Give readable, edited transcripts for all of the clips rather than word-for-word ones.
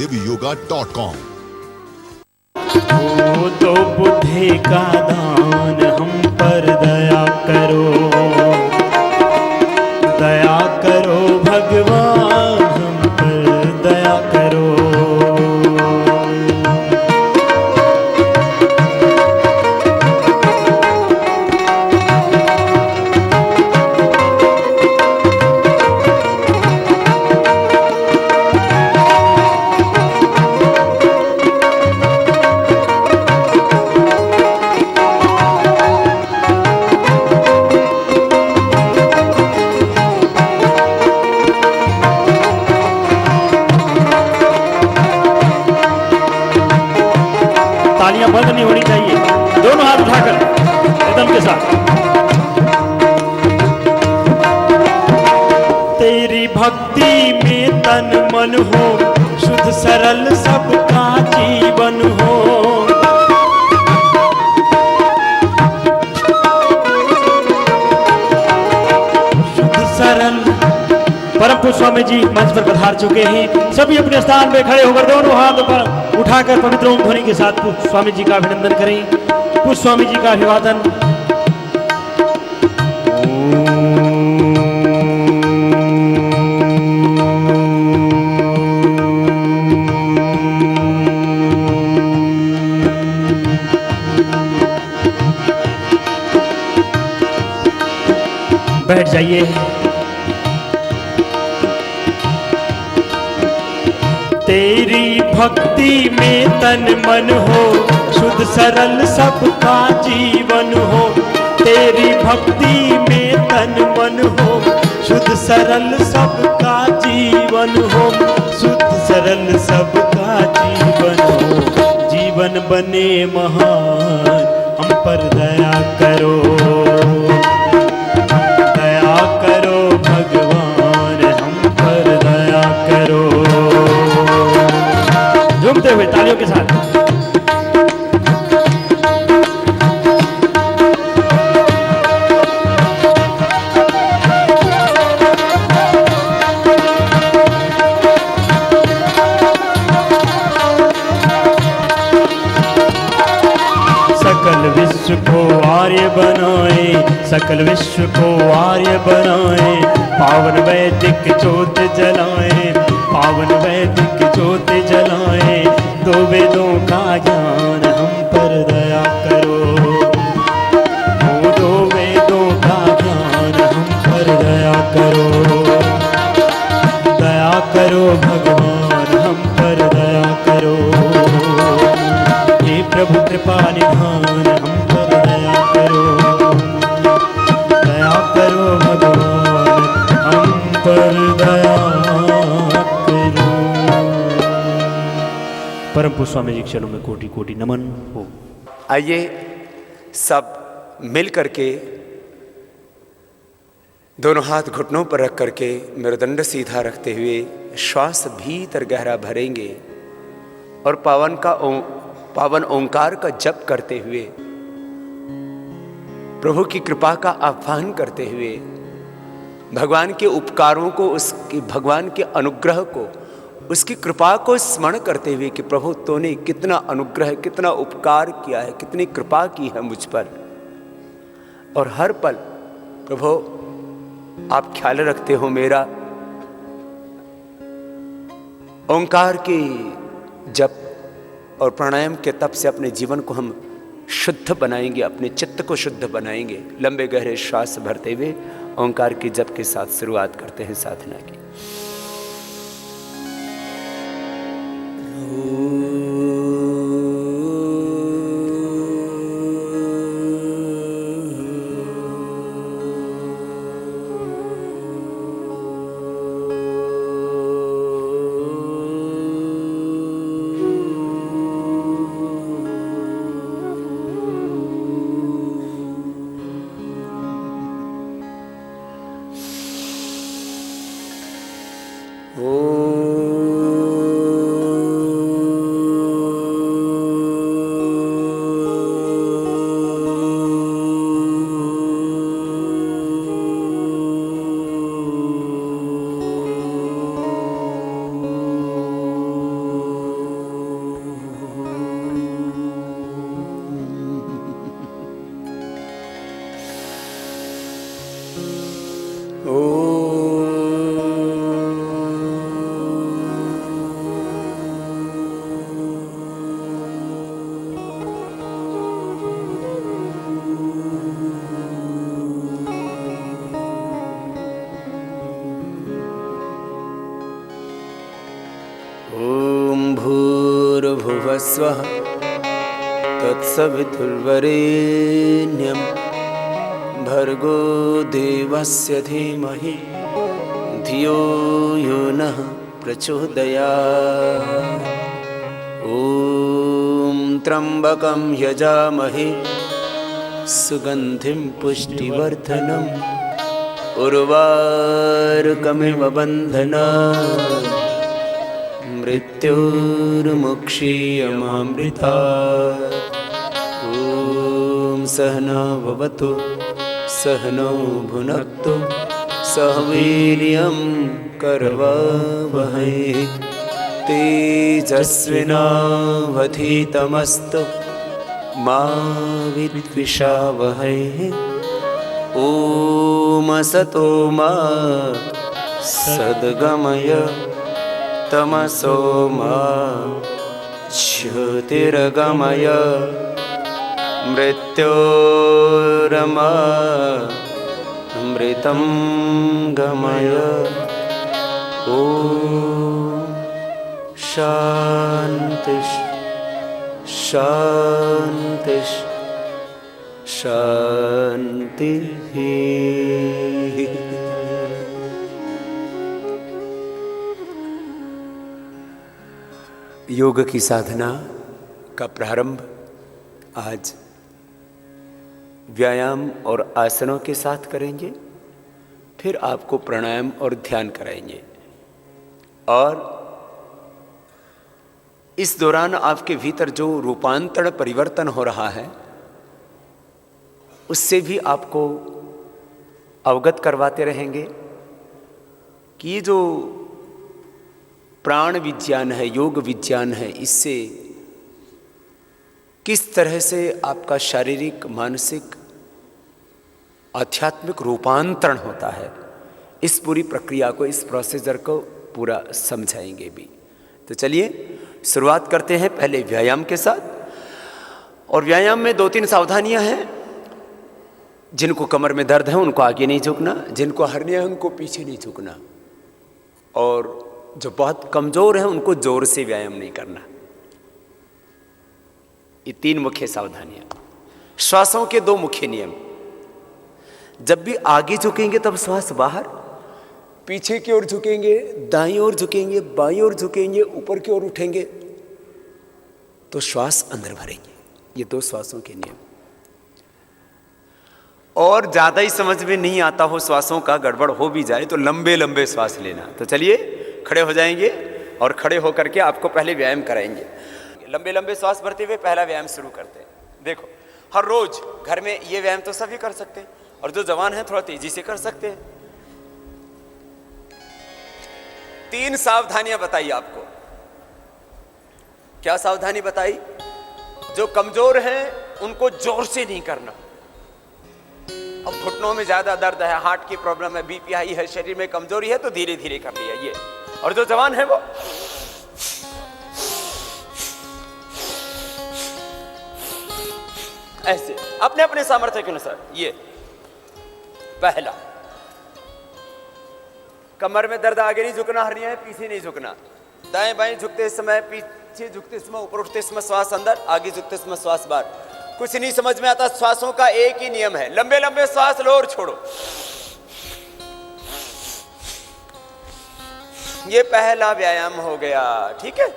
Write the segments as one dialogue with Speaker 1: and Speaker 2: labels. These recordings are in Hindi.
Speaker 1: www.yoga.com।
Speaker 2: वो तो बुद्धि का दान हम पर दया करो भगवान, हम पर दया करो। तालियां बंद नहीं होनी चाहिए, दोनों हाथ उठाकर रिदम के साथ। तेरी भक्ति में तन मन हो, शुद्ध सरल सबका जीवन हो। शुद्ध सरल परम पूज्य स्वामी जी मंच पर पधार चुके हैं। सभी अपने स्थान पे खड़े होकर दोनों हाथ पर उठाकर पवित्र ओम ध्वनि के साथ पूज्य स्वामी जी का अभिनंदन करें, पूज्य स्वामी जी का अभिवादन। बैठ जाइए। तेरी भक्ति में तन मन हो, शुद्ध सरल सबका जीवन हो। तेरी भक्ति में तन मन हो, शुद्ध सरल सबका जीवन हो। शुद्ध सरल सबका जीवन हो, जीवन बने महान, हम पर दया करो भगवान, हम पर दया करो। झूमते हुए तालियों के साथ। सकल विश्व को आर्य बनाए, सकल विश्व को आर्य बनाए। पावन वैदिक ज्योत जलाए, पावन वैदिक ज्योत जलाए। दो वेदों का ज्ञान हम पर दया करो, दो वेदों का ज्ञान हम पर दया करो। दया करो भगवान, हम पर दया करो। हे प्रभु कृपा निधान, हम पर दया करो। दया करो भगवान, हम पर दया करो। परम पूज्य स्वामी जी के चरणों में कोटि कोटि नमन हो।
Speaker 3: आइए सब मिल करके दोनों हाथ घुटनों पर रख करके मेरुदंड सीधा रखते हुए श्वास भीतर गहरा भरेंगे और पावन ओंकार का जप करते हुए, प्रभु की कृपा का आह्वान करते हुए, भगवान के उपकारों को, उसकी भगवान के अनुग्रह को, उसकी कृपा को स्मरण करते हुए कि प्रभु तूने कितना अनुग्रह, कितना उपकार किया है, कितनी कृपा की है मुझ पर। और हर पल प्रभु आप ख्याल रखते हो मेरा। ओंकार की जप और प्राणायाम के तप से अपने जीवन को हम शुद्ध बनाएंगे, अपने चित्त को शुद्ध बनाएंगे। लंबे गहरे श्वास भरते हुए ओंकार की जप के साथ शुरुआत करते हैं साधना की। ॐ भूर्भुवः स्वः तत्सवितुर्वरेण्यं भर्गो देवस्य धीमहि धियो यो नः प्रचोदयात्। ॐ त्र्यम्बकं यजामहे सुगन्धिं पुष्टिवर्धनम् उर्वारुकमिव बन्धनात् मृत्योर्मुक्षीयमामृतात्। ॐ सहना भवतु सहनौ भुनक्तु सह वीर्यं करवावहै तेजस्विनावधीतमस्तु मा विद्विषावहै। ॐ असतो मा सद्गमय तमसो मा ज्योतिर्गमय मृत्योरमृतं गमय। ॐ शान्ति शान्ति शान्तिः। योग की साधना का प्रारंभ आज व्यायाम और आसनों के साथ करेंगे, फिर आपको प्राणायाम और ध्यान कराएंगे और इस दौरान आपके भीतर जो रूपांतरण परिवर्तन हो रहा है उससे भी आपको अवगत करवाते रहेंगे कि ये जो प्राण विज्ञान है, योग विज्ञान है, इससे किस तरह से आपका शारीरिक, मानसिक, आध्यात्मिक रूपांतरण होता है। इस पूरी प्रक्रिया को, इस प्रोसीजर को पूरा समझाएंगे भी। तो चलिए शुरुआत करते हैं पहले व्यायाम के साथ। और व्यायाम में 2-3 सावधानियां हैं। जिनको कमर में दर्द है उनको आगे नहीं झुकना, जिनको हर्निया है उनको पीछे नहीं झुकना, और जो बहुत कमजोर है उनको जोर से व्यायाम नहीं करना। ये 3 मुख्य सावधानियां। श्वासों के 2 मुख्य नियम। जब भी आगे झुकेंगे तब श्वास बाहर, पीछे की ओर झुकेंगे, दाईं ओर झुकेंगे, बाईं ओर झुकेंगे, ऊपर की ओर उठेंगे तो श्वास अंदर भरेंगे। ये 2 श्वासों के नियम। और ज्यादा ही समझ में नहीं आता हो, श्वासों का गड़बड़ हो भी जाए तो लंबे लंबे श्वास लेना। तो चलिए खड़े हो जाएंगे और खड़े होकर के आपको पहले व्यायाम कराएंगे। लंबे लंबे श्वास भरते हुए पहला व्यायाम शुरू करते हैं। देखो, हर रोज घर में ये व्यायाम तो सभी कर सकते हैं, और जो जवान है थोड़ा तेजी से कर सकते हैं। 3 सावधानियां बताई आपको। क्या सावधानी बताई? जो कमजोर हैं उनको जोर से नहीं करना। अब घुटनों में ज्यादा दर्द है, हार्ट की प्रॉब्लम है, बीपी हाई है, शरीर में कमजोरी है तो धीरे धीरे कर लिया ये। और जो जवान है वो ऐसे अपने अपने सामर्थ्य के अनुसार। ये पहला। कमर में दर्द, आगे नहीं झुकना, हर्निया है, पीछे नहीं झुकना। दाएं बाएं झुकते समय, पीछे झुकते समय, ऊपर उठते समय श्वास अंदर, आगे झुकते समय श्वास बाहर। कुछ नहीं समझ में आता, श्वासों का एक ही नियम है, लंबे लंबे श्वास लो और छोड़ो। ये पहला व्यायाम हो गया। ठीक है,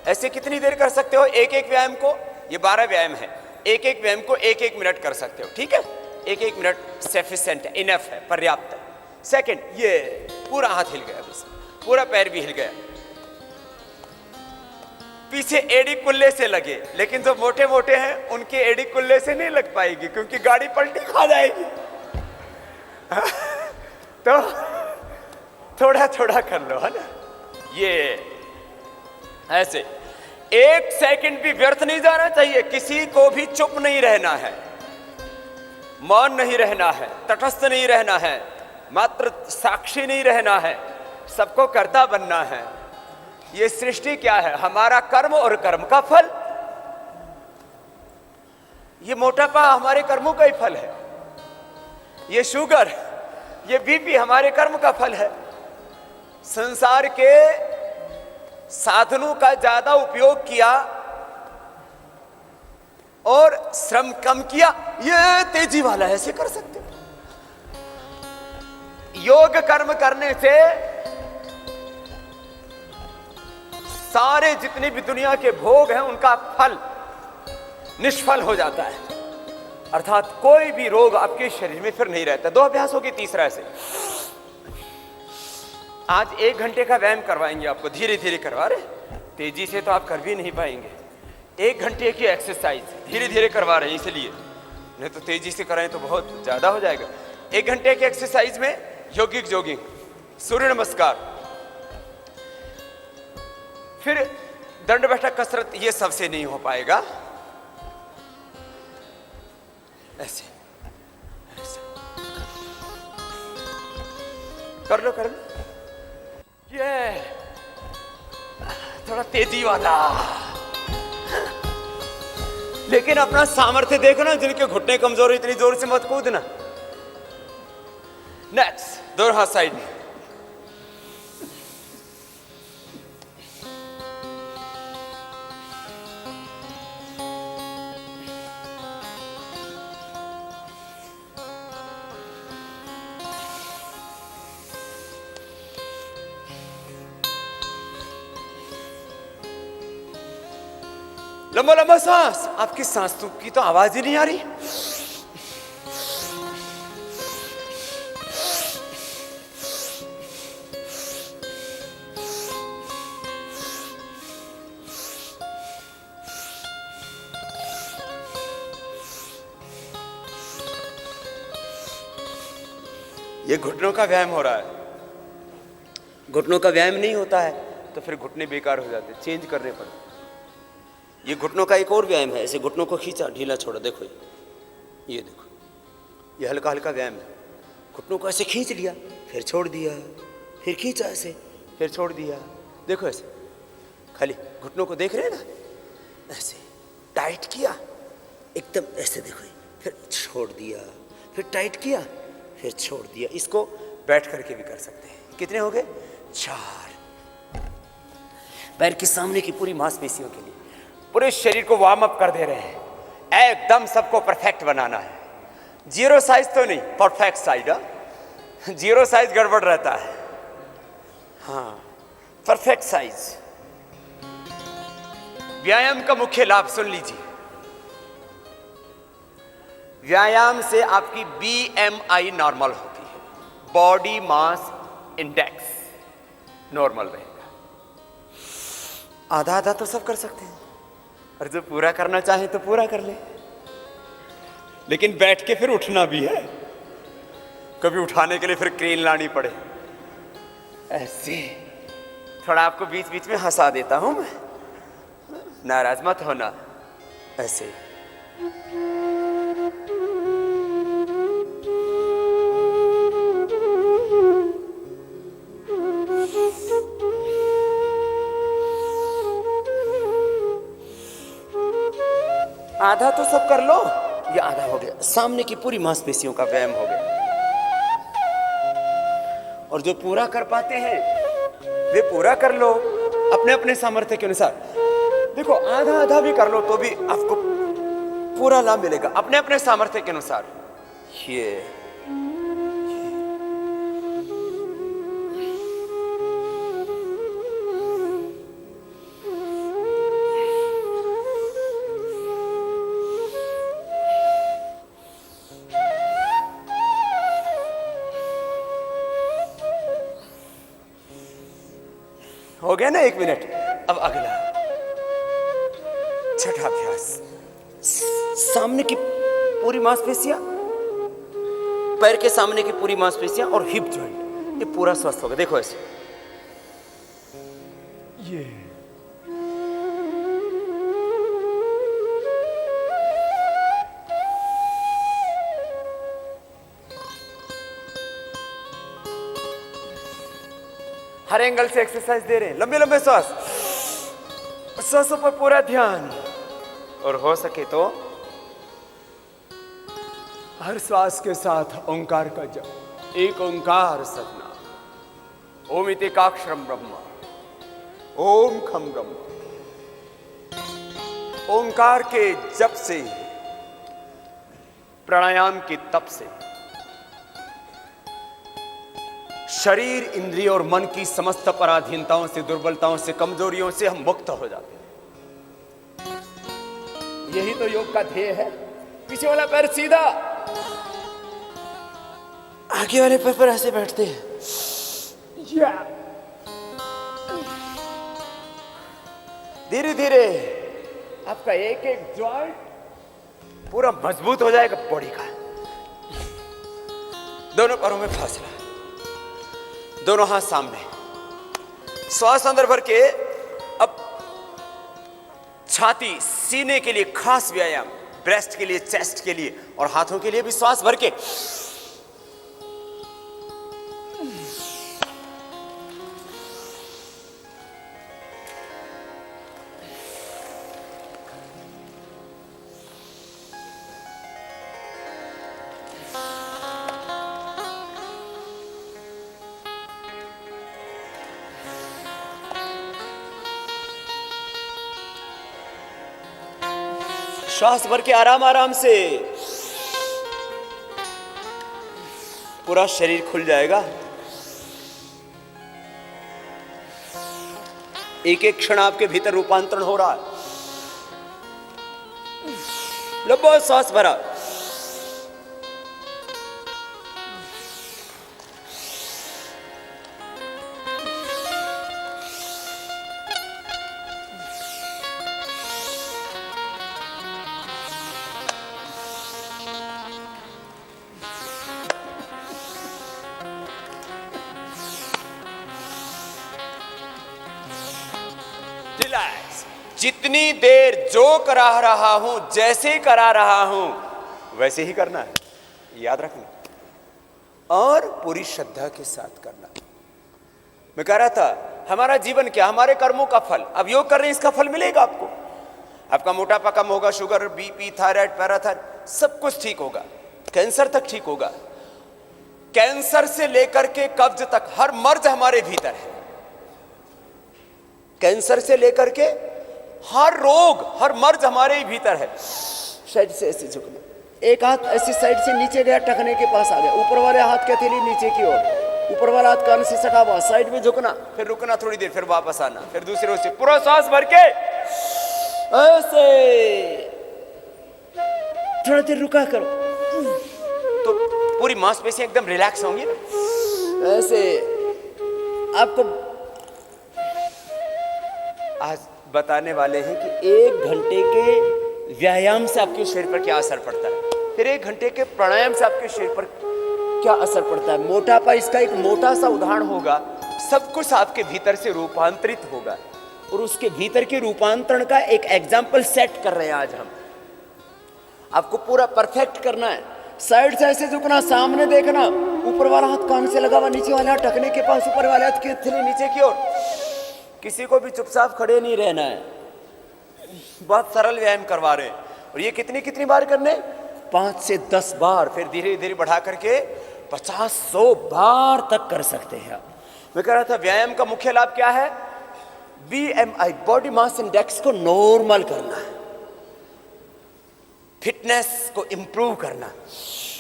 Speaker 3: ऐसे कितनी देर कर सकते हो? एक एक व्यायाम को, ये 12 व्यायाम है, एक एक व्यायाम को 1-1 मिनट कर सकते हो। ठीक है, 1-1 मिनट सफिशिएंट है, इनफ है, पर्याप्त है। सेकंड, ये पूरा हाथ हिल गया, पूरा पैर भी हिल गया। पीछे एड़ी कुल्ले से लगे, लेकिन जो मोटे मोटे हैं उनके एड़ी कुल्ले से नहीं लग पाएगी क्योंकि गाड़ी पलटी खा जाएगी। तो थोड़ा थोड़ा कर लो, है ना। ये ऐसे 1 सेकंड भी व्यर्थ नहीं जाना चाहिए। किसी को भी चुप नहीं रहना है, मौन नहीं रहना है, तटस्थ नहीं रहना है, मात्र साक्षी नहीं रहना है, सबको कर्ता बनना है। ये सृष्टि क्या है? हमारा कर्म और कर्म का फल। ये मोटापा हमारे कर्मों का ही फल है, ये शुगर, ये बीपी हमारे कर्म का फल है। संसार के साधनों का ज्यादा उपयोग किया और श्रम कम किया, ये तेजी वाला है, ऐसे कर सकते हो। योग कर्म करने से सारे जितने भी दुनिया के भोग हैं उनका फल निष्फल हो जाता है, अर्थात कोई भी रोग आपके शरीर में फिर नहीं रहता। 2 अभ्यास होगी, तीसरा ऐसे। आज 1 घंटे का व्यायाम करवाएंगे आपको, धीरे धीरे करवा रहे, तेजी से तो आप कर भी नहीं पाएंगे। 1 घंटे की एक्सरसाइज धीरे धीरे करवा रहे हैं, इसलिए, नहीं तो तेजी से कराएं तो बहुत ज्यादा हो जाएगा। 1 घंटे की एक्सरसाइज में यौगिक जॉगिंग, सूर्य नमस्कार, फिर दंड बैठक कसरत, ये सबसे नहीं हो पाएगा। ऐसे ऐसे कर लो, कर लो, ये थोड़ा तेजी वाला, लेकिन अपना सामर्थ्य देखो ना, जिनके घुटने कमजोर, इतनी जोर से मत कूदना। नेक्स्ट, दोनों हाथ साइड में, लंबा लंबा सांस। आपकी सांस की तो आवाज ही नहीं आ रही। ये घुटनों का व्यायाम हो रहा है। घुटनों का व्यायाम नहीं होता है तो फिर घुटने बेकार हो जाते, चेंज करने पड़ते। ये घुटनों का एक और व्यायाम है, ऐसे घुटनों को खींचा, ढीला छोड़ा, देखो ये देखो, ये हल्का हल्का व्यायाम है। घुटनों को ऐसे खींच लिया, फिर छोड़ दिया, फिर खींचा ऐसे, फिर छोड़ दिया, देखो ऐसे, खाली घुटनों को देख रहे हैं ना, ऐसे टाइट किया एकदम, ऐसे देखो, फिर छोड़ दिया, फिर टाइट किया, फिर छोड़ दिया। इसको बैठ करके भी कर सकते हैं। कितने हो गए? 4। पैर के सामने की पूरी मांसपेशियों के लिए पूरे शरीर को वार्म अप कर दे रहे हैं। एकदम सबको परफेक्ट बनाना है। 0 साइज तो नहीं, परफेक्ट साइज। 0 साइज गड़बड़ रहता है, हाँ, परफेक्ट साइज। व्यायाम का मुख्य लाभ सुन लीजिए। व्यायाम से आपकी BMI नॉर्मल होती है, बॉडी मास इंडेक्स नॉर्मल रहेगा। आधा आधा तो सब कर सकते हैं, और जो पूरा करना चाहे तो पूरा कर ले, लेकिन बैठ के फिर उठना भी है। कभी उठाने के लिए फिर क्रेन लानी पड़े। ऐसे थोड़ा आपको बीच बीच में हंसा देता हूं मैं, नाराज मत होना। ऐसे आधा तो सब कर लो, ये आधा हो गया। सामने की पूरी मांसपेशियों का व्यायाम हो गया। और जो पूरा कर पाते हैं वे पूरा कर लो अपने अपने सामर्थ्य के अनुसार। देखो, आधा आधा भी कर लो तो भी आपको पूरा लाभ मिलेगा अपने अपने सामर्थ्य के अनुसार। ये हो गया ना 1 मिनट। अब अगला छठा अभ्यास। सामने की पूरी मांसपेशियां, पैर के सामने की पूरी मांसपेशियां और हिप जॉइंट, ये पूरा स्वस्थ होगा। देखो ऐसे, ये हर एंगल से एक्सरसाइज दे रहे हैं। लंबे लंबे श्वास, श्वासों पर पूरा ध्यान। और हो सके तो हर श्वास के साथ ओंकार का जप। एक ओंकार सतना, ओम इति एकाक्षरम ब्रह्म, ओम खम गम। ओंकार के जप से, प्राणायाम के तप से शरीर, इंद्रिय और मन की समस्त पराधीनताओं से, दुर्बलताओं से, कमजोरियों से हम मुक्त हो जाते हैं। यही तो योग का ध्येय है। पीछे वाला पैर सीधा, आगे वाले पैर पर ऐसे बैठते हैं। धीरे धीरे आपका एक एक जॉइंट पूरा मजबूत हो जाएगा बॉडी का। दोनों पैरों में फासला, दोनों हाथ सामने, श्वास अंदर भर के। अब छाती, सीने के लिए खास व्यायाम, ब्रेस्ट के लिए, चेस्ट के लिए और हाथों के लिए भी श्वास भर के। श्वास भर के आराम आराम से पूरा शरीर खुल जाएगा। एक एक क्षण आपके भीतर रूपांतरण हो रहा है। लंबा श्वास भरा, जितनी देर जो करा रहा हूं, जैसे करा रहा हूं वैसे ही करना है, याद रखना, और पूरी श्रद्धा के साथ करना। मैं कह रहा था हमारा जीवन क्या, हमारे कर्मों का फल। अब योग कर रहे हैं, इसका फल मिलेगा आपको। आपका मोटापा कम होगा, शुगर, बीपी, थायराइड, पैराथायराइड सब कुछ ठीक होगा, कैंसर तक ठीक होगा। कैंसर से लेकर के कब्ज तक हर मर्ज हमारे भीतर है। कैंसर से लेकर के हर रोग, हर मर्ज हमारे ही भीतर है। साइड से ऐसे झुकना, एक हाथ ऐसी साइड से नीचे गया, टखने के पास आ गया, ऊपर वाले हाथ की हथेली नीचे की ओर, ऊपर वाला हाथ कान से सटा हुआ, साइड में झुकना, फिर रुकना थोड़ी देर, फिर वापस आना, फिर दूसरे से पूरा सांस भर के ऐसे थोड़ा देर रुका करो, तो पूरी मांसपेशियां एकदम रिलैक्स होंगी ना। ऐसे आपको आज बताने वाले हैं कि 1 घंटे के व्यायाम से आपके शरीर पर क्या असर पड़ता है, फिर 1 घंटे के प्राणायाम से आपके शरीर पर क्या असर पड़ता है। मोटापा इसका एक मोटा सा उदाहरण होगा। सब कुछ आपके भीतर से रूपांतरित होगा, और उसके भीतर के रूपांतरण का एक एग्जाम्पल सेट कर रहे हैं आज हम। आपको पूरा परफेक्ट करना है। साइड से ऐसे झुकना, सामने देखना, ऊपर वाला हाथ कान से लगा हुआ, नीचे वाला हाथ टखने के पास, ऊपर वाले हाथ की हथेली नीचे की ओर। किसी को भी चुपचाप खड़े नहीं रहना है। बहुत सरल व्यायाम करवा रहे हैं, और ये कितनी बार करने, 5 से 10 बार, फिर धीरे धीरे बढ़ा करके 50-100 बार तक कर सकते हैं आप। मैं कह रहा था व्यायाम का मुख्य लाभ क्या है, BMI, बॉडी मास इंडेक्स को नॉर्मल करना है, फिटनेस को इंप्रूव करना।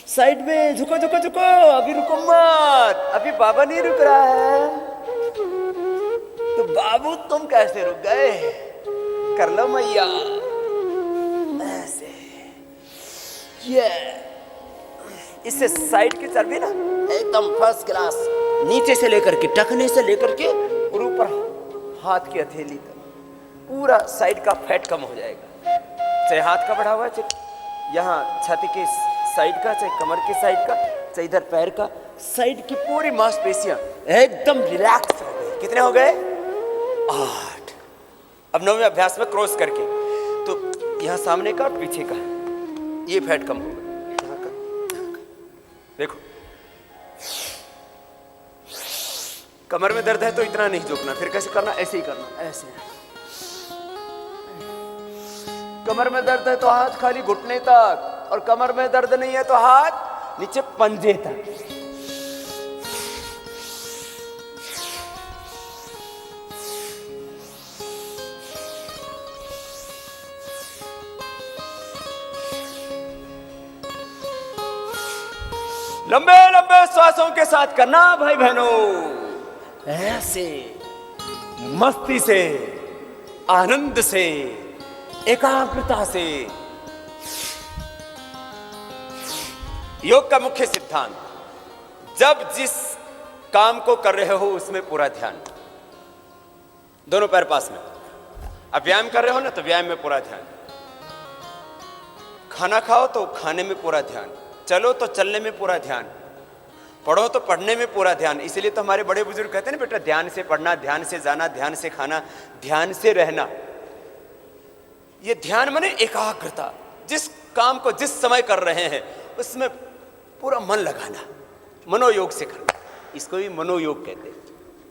Speaker 3: साइड में झुको झुको झुको, अभी रुको मत, अभी बाबा नहीं रुक रहा है, तो बाबू तुम कैसे रुक गए, कर लो मैया ऐसे। ये इससे साइड की चर्बी ना एकदम फर्स्ट क्लास, नीचे से लेकर के, टखने से लेकर के और ऊपर हाथ की हथेली तक पूरा साइड का फैट कम हो जाएगा। चाहे हाथ का बढ़ा हुआ है, चाहे यहाँ छाती के साइड का, चाहे कमर के साइड का, चाहे इधर पैर का, साइड की पूरी मांसपेशियां एकदम रिलैक्स हो गई। कितने हो गए, 8। अब 9वें अभ्यास में क्रॉस करके, तो यहां सामने का और पीछे का ये फैट कम होगा। यहां का देखो, कमर में दर्द है तो इतना नहीं झुकना, फिर कैसे करना, ऐसे ही करना, ऐसे। कमर में दर्द है तो हाथ खाली घुटने तक, और कमर में दर्द नहीं है तो हाथ नीचे पंजे तक। लंबे लंबे श्वासों के साथ करना भाई बहनों, ऐसे मस्ती से, आनंद से, एकाग्रता से। योग का मुख्य सिद्धांत, जब जिस काम को कर रहे हो उसमें पूरा ध्यान, दोनों पैर पास में। अब व्यायाम कर रहे हो ना, तो व्यायाम में पूरा ध्यान, खाना खाओ तो खाने में पूरा ध्यान, चलो तो चलने में पूरा ध्यान, पढ़ो तो पढ़ने में पूरा ध्यान। इसलिए तो हमारे बड़े बुजुर्ग कहते हैं ना, बेटा ध्यान से पढ़ना, ध्यान से जाना, ध्यान से खाना, ध्यान से रहना। ये ध्यान माने एकाग्रता, जिस काम को जिस समय कर रहे हैं उसमें पूरा मन लगाना, मनोयोग से करना, इसको भी मनोयोग कहते हैं,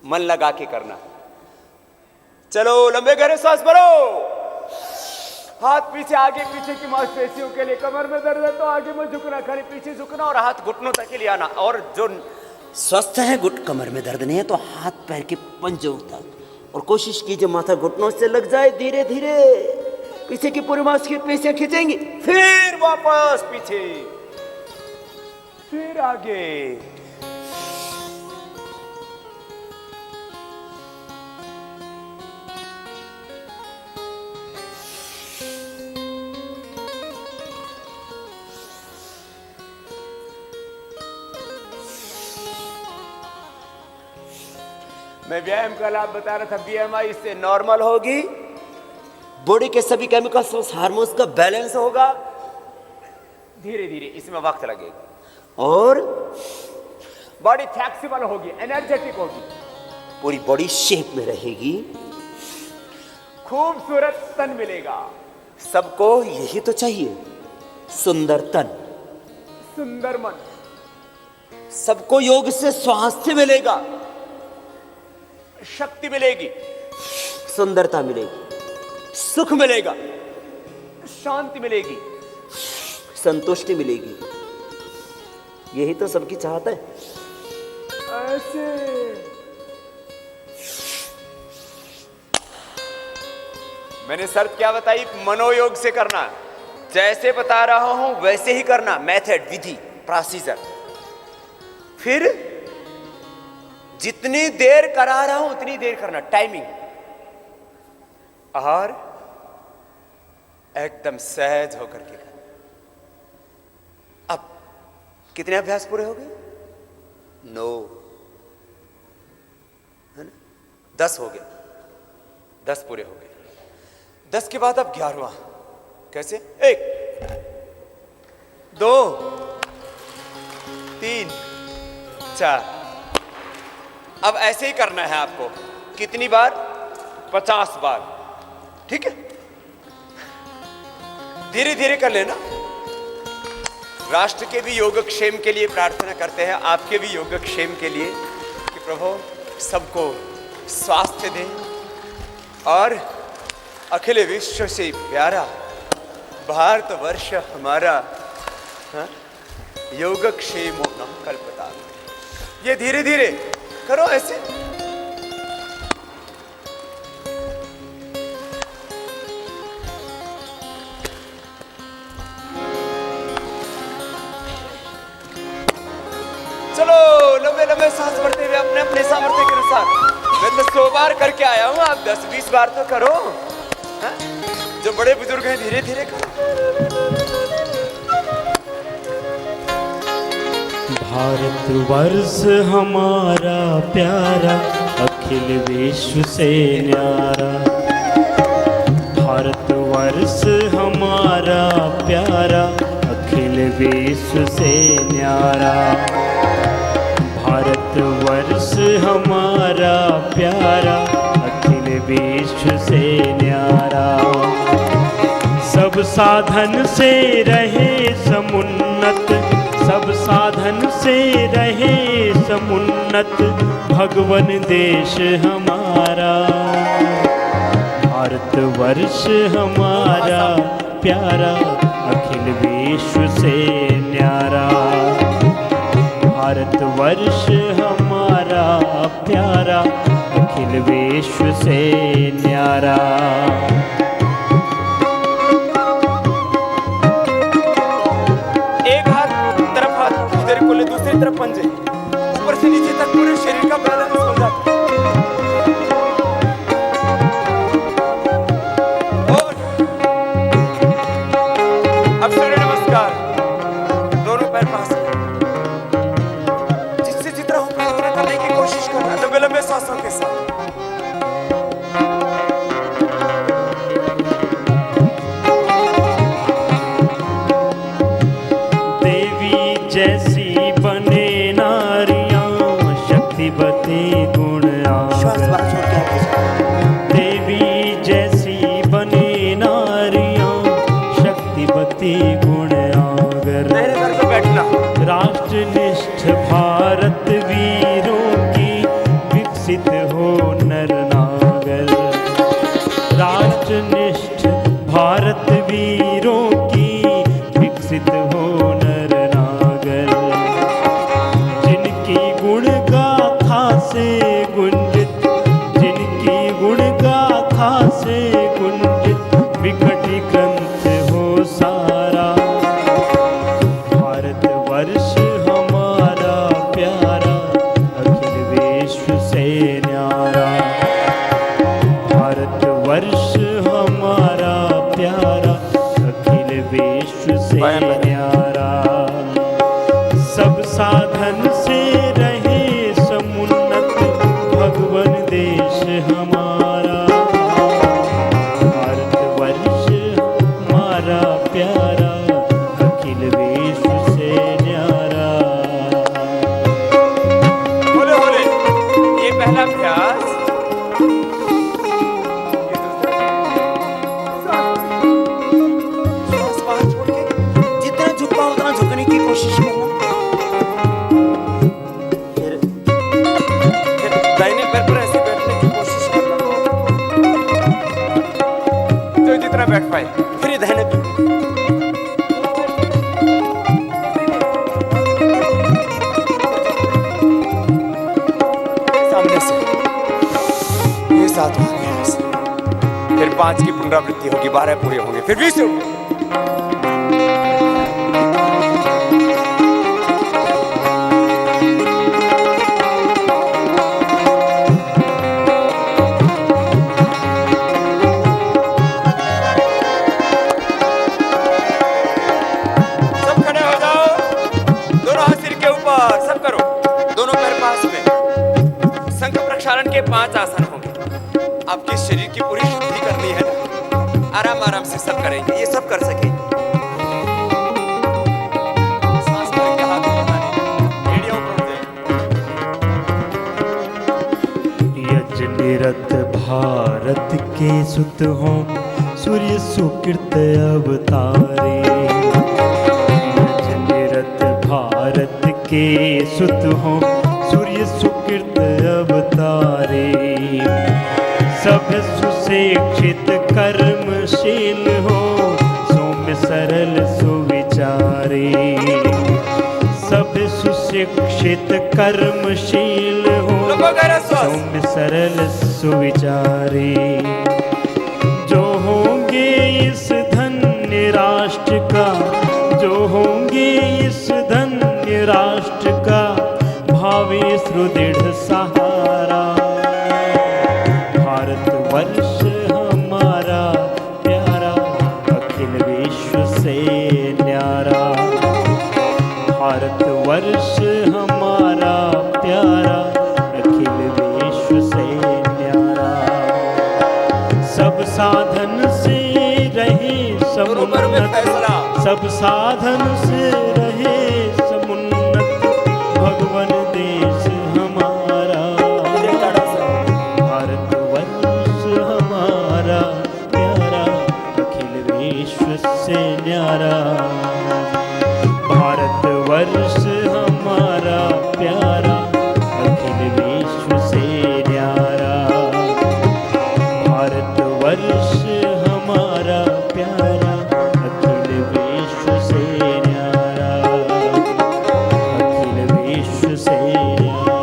Speaker 3: मन लगा के करना। चलो लंबे गहरे सांस भरो, हाथ पीछे, आगे पीछे की मांसपेशियों के लिए। कमर में दर्द है तो आगे में झुकना, खाली पीछे झुकना और हाथ घुटनों तक के लिए आना। और जो स्वस्थ है, कमर में दर्द नहीं है तो हाथ पैर के पंजों तक, और कोशिश कीजिए माथा घुटनों से लग जाए। धीरे धीरे पीछे की पूरी मांसपेशियां खींचेंगी, फिर वापस पीछे, फिर आगे। मैं व्यायाम का लाभ बता रहा था, बीएमआई इससे नॉर्मल होगी, बॉडी के सभी केमिकल्स और हार्मोन्स का बैलेंस होगा। धीरे धीरे इसमें वक्त लगेगा, और बॉडी फ्लेक्सिबल होगी, एनर्जेटिक होगी, पूरी बॉडी शेप में रहेगी, खूबसूरत तन मिलेगा। सबको यही तो चाहिए, सुंदर तन, सुंदर मन। सबको योग से स्वास्थ्य मिलेगा, शक्ति मिलेगी, सुंदरता मिलेगी, सुख मिलेगा, शांति मिलेगी, संतुष्टि मिलेगी। यही तो सबकी चाहत है। ऐसे मैंने शर्त क्या बताई? मनोयोग से करना, जैसे बता रहा हूं वैसे ही करना, मेथड, विधि, प्रोसीजर। फिर जितनी देर करा रहा हूं उतनी देर करना, टाइमिंग, और एकदम सहज होकर के करना। अब कितने अभ्यास पूरे हो गए? 9, है ना? 10 हो गए, 10 पूरे हो गए। 10 के बाद अब 11वां। कैसे? 1 2 3 4। अब ऐसे ही करना है आपको। कितनी बार? 50 बार। ठीक है, धीरे धीरे कर लेना। राष्ट्र के भी योगक्षेम के लिए प्रार्थना करते हैं, आपके भी योगक्षेम के लिए, कि प्रभु सबको स्वास्थ्य दे और अखिल विश्व से प्यारा भारतवर्ष हमारा योगक्षेम न कल्पता। ये धीरे धीरे करो ऐसे। चलो लंबे लंबे सांस भरते हुए अपने अपने सामर्थ्य के अनुसार। मैं तो 100 बार करके आया हूं, आप 10-20 बार तो करो। हा? जो बड़े बुजुर्ग हैं धीरे धीरे करो।
Speaker 2: भारतवर्ष हमारा प्यारा, अखिल विश्व से न्यारा। भारतवर्ष हमारा प्यारा, अखिल विश्व से न्यारा। भारतवर्ष हमारा प्यारा, अखिल विश्व से न्यारा। सब साधन से रहे समुन्नत, सब साधन से रहे समुन्नत, भगवन देश हमारा। भारतवर्ष हमारा प्यारा, अखिल विश्व से न्यारा। भारतवर्ष हमारा प्यारा, अखिल विश्व से न्यारा।
Speaker 3: एक हाथ तरफ हाथ, दूसरे
Speaker 2: भारत वीरों की विकसित हो नर नागर, जिनकी गुण गाथा से गुंजित, जिनकी गुण गाथा से गुंजित विकट ग्रंथ हो सारा। भारत वर्ष हमारा प्यारा, अखिल विश्व से न्यारा। भारत वर्ष हमारा प्यारा, अखिल विश्व से न्यारा। सब साधन से रहे समुन्नत, भगवन देश हमारा। भारत वर्ष हमारा प्यारा, अखिल विश्व से न्यारा।
Speaker 3: बोले बोले, ये पहला अभ्यास। श्वास बाहर छोड़ के जितना झुक पाओ उतना झुकने की कोशिश करना। फिर दाहिने पैर पर ऐसे बैठने की कोशिश करना, तो जितना बैठ पाए। फिर ये दाहिने पैर सामने से, ये 7 अभ्यास। फिर 5 की पुनरावृत्ति होगी, 12 पूरे होंगे, फिर 20 होंगे। सब खड़े हो जाओ, दोनों हाथ सिर के ऊपर, सब करो, दोनों पैर पास में। शंख प्रक्षालन के 5 आसन होंगे। आपके शरीर की पूरी शुद्धि करनी है ना, आराम आराम से सब करेंगे, ये सब कर सकेंगे। सांस भर के हाथ बढ़ाने, एड़ियां ऊपर उठाएं।
Speaker 2: यज निरत भारत के सुत हो, सूर्य सुकृत अवतारे। यज निरत भारत के सुत हो, सूर्य सुकृत अवतारे। सब सुशिक्षित कर्मशील हो, सौम्य सरल सुविचारे। सब सुशिक्षित कर्मशील हो, सौम्य सरल सुविचारे। जो होंगे इस धन्य राष्ट्र का, जो होंगे इस धन्य राष्ट्र का, भावी सुदृढ़ सहारा। भारत वर्ष हमारा प्यारा, अखिल विश्व से न्यारा। भारत वर्ष हमारा प्यारा, अखिल विश्व से न्यारा। सब साधन से रहे समुन्नत, सब साधन से रहे समुन्नत, भगवन देश हमारा। भारत वर्ष हमारा प्यारा, अखिल विश्व से न्यारा। भारत वर्ष हमारा प्यारा, अखिल विश्व से न्यारा। भारत वर्ष हमारा प्यारा, अखिल विश्व से न्यारा। अखिल विश्व से न्यारा,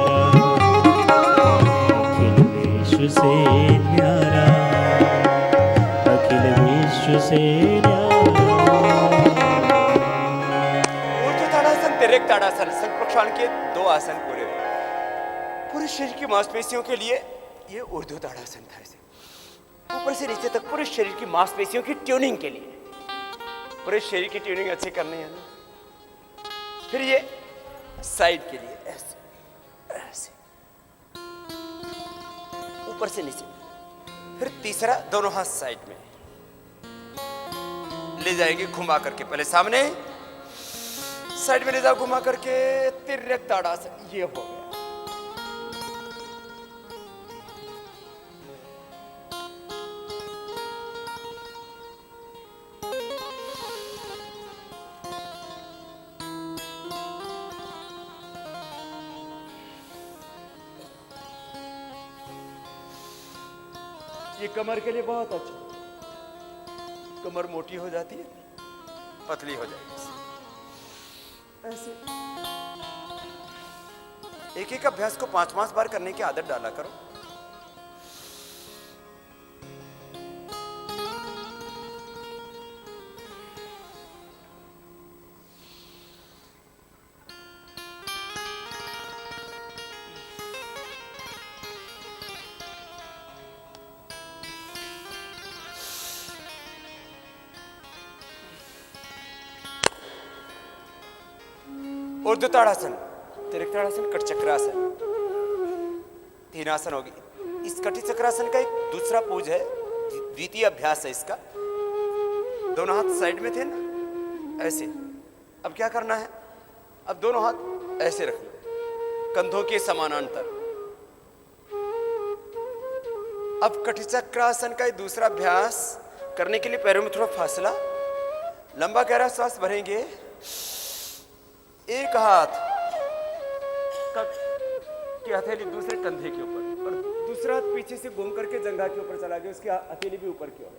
Speaker 2: अखिल विश्व से न्यारा, अखिल विश्व से न्यारा।
Speaker 3: ऊर्ध्व ताड़ासन, तिर्यक ताड़ासन, शंख प्रक्षालन के 2 आसन पूरे हुए। पूरे शरीर की मांसपेशियों के लिए ये ऊर्ध्व ताड़ासन था। ऐसे ऊपर से नीचे तक पूरे शरीर की मांसपेशियों की ट्यूनिंग के लिए, पूरे शरीर की ट्यूनिंग अच्छी करनी है ना। फिर ये साइड के लिए ऐसे ऐसे, ऊपर से नीचे। फिर तीसरा, दोनों हाथ साइड में ले जाएंगे, घुमा करके पहले सामने, साइड में ले जाओ घुमा करके, तिर्यक ताड़ासन। ये हो गया। ये कमर के लिए बहुत अच्छा। कमर मोटी हो जाती है, पतली हो जाएगी ऐसे। एक एक अभ्यास को 5-5 बार करने की आदत डाला करो। ऊर्ध्वताड़ासन, त्रिकोणासन, कटचक्रासन, 3 आसन होगी। इस कटिचक्रासन का एक दूसरा पोज है, द्वितीय अभ्यास है इसका। दोनों हाथ साइड में थे ना, ऐसे। अब क्या करना है, अब दोनों हाथ ऐसे रख लो, कंधों के समानांतर। अब कटिचक्रासन का एक दूसरा अभ्यास करने के लिए पैरों में थोड़ा फासला, लंबा गहरा सांस भरेंगे। एक हाथ की हथेली दूसरे कंधे के ऊपर और दूसरा हाथ पीछे से घूम करके जंघा के ऊपर चला गया, उसकी हथेली भी ऊपर की ओर,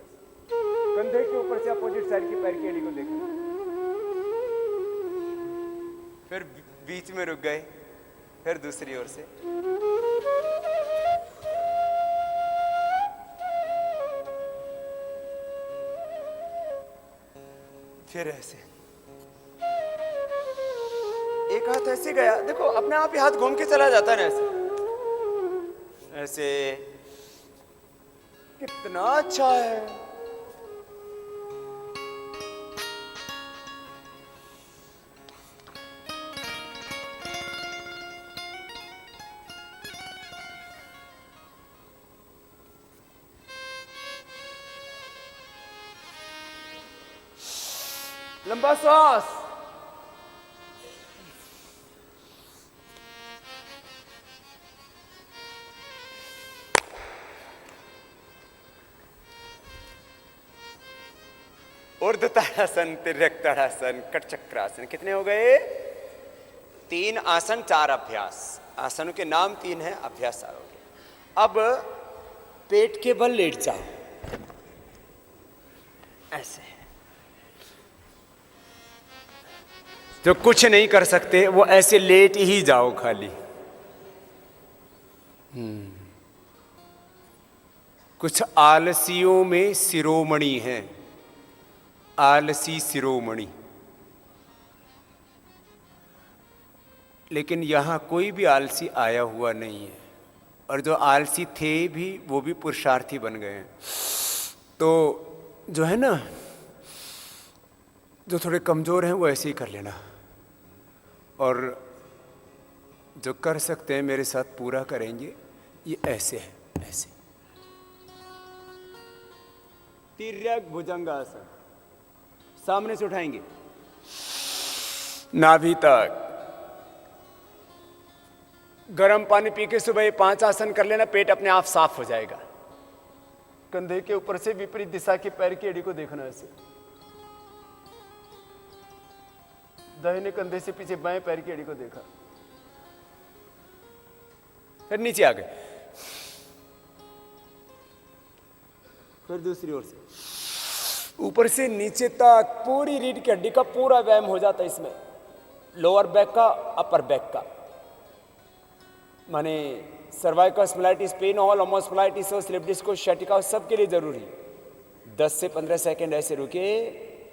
Speaker 3: कंधे के ऊपर से अपोजिट साइड की पैर की एड़ी को देखना। फिर बीच में रुक गए, फिर दूसरी ओर से। फिर ऐसे एक हाथ ऐसे गया, देखो अपने आप ही हाथ घूम के चला जाता है ना ऐसे ऐसे। कितना अच्छा है। लंबा सांस, ऊर्ध्वताड़ासन, तिर्यक-ताड़ासन, कटचक्रासन। कितने हो गए? 3 आसन, 4 अभ्यास। आसनों के नाम 3 हैं, अभ्यास 4 हो गए। अब पेट के बल लेट जाओ ऐसे। जो कुछ नहीं कर सकते वो ऐसे लेट ही जाओ खाली। कुछ आलसियों में शिरोमणि हैं, आलसी शिरोमणि। लेकिन यहां कोई भी आलसी आया हुआ नहीं है, और जो आलसी थे भी वो भी पुरुषार्थी बन गए हैं। तो जो है ना, जो थोड़े कमजोर हैं वो ऐसे ही कर लेना, और जो कर सकते हैं मेरे साथ पूरा करेंगे। ये ऐसे है, ऐसे तिर्यक भुजंगासन। सामने से उठाएंगे नाभि तक। गर्म पानी पी के सुबह 5 आसन कर लेना, पेट अपने आप साफ हो जाएगा। कंधे के ऊपर से विपरीत दिशा की पैर की एड़ी को देखना ऐसे। दाहिने कंधे से पीछे बाएं पैर की एड़ी को देखा, फिर नीचे आ गए, फिर दूसरी ओर से ऊपर से नीचे तक पूरी रीढ़ की हड्डी का पूरा व्यायाम हो जाता है इसमें। लोअर बैक का, अपर बैक का, माने सर्वाइकल स्पॉन्डिलाइटिस, पेन हॉल, ओमोस्पॉन्डिलाइटिस हो, स्लिप डिस्क हो, शैटिका हो, सबके लिए जरूरी। 10 से 15 सेकंड ऐसे रुके,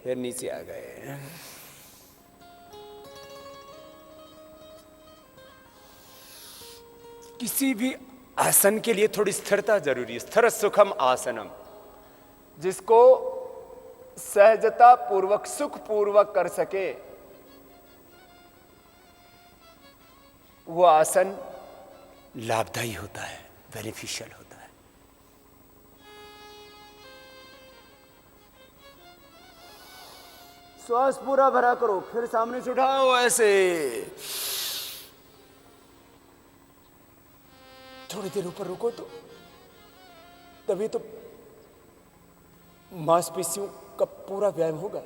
Speaker 3: फिर नीचे आ गए। किसी भी आसन के लिए थोड़ी स्थिरता जरूरी है। स्थिर सुखम आसनम, जिसको सहजता पूर्वक, सुख पूर्वक कर सके, वो आसन लाभदायी होता है, बेनिफिशियल होता है। श्वास पूरा भरा करो, फिर सामने से उठाओ ऐसे। थोड़ी देर ऊपर रुको तो तभी तो मांसपेशियों का पूरा व्यायाम होगा,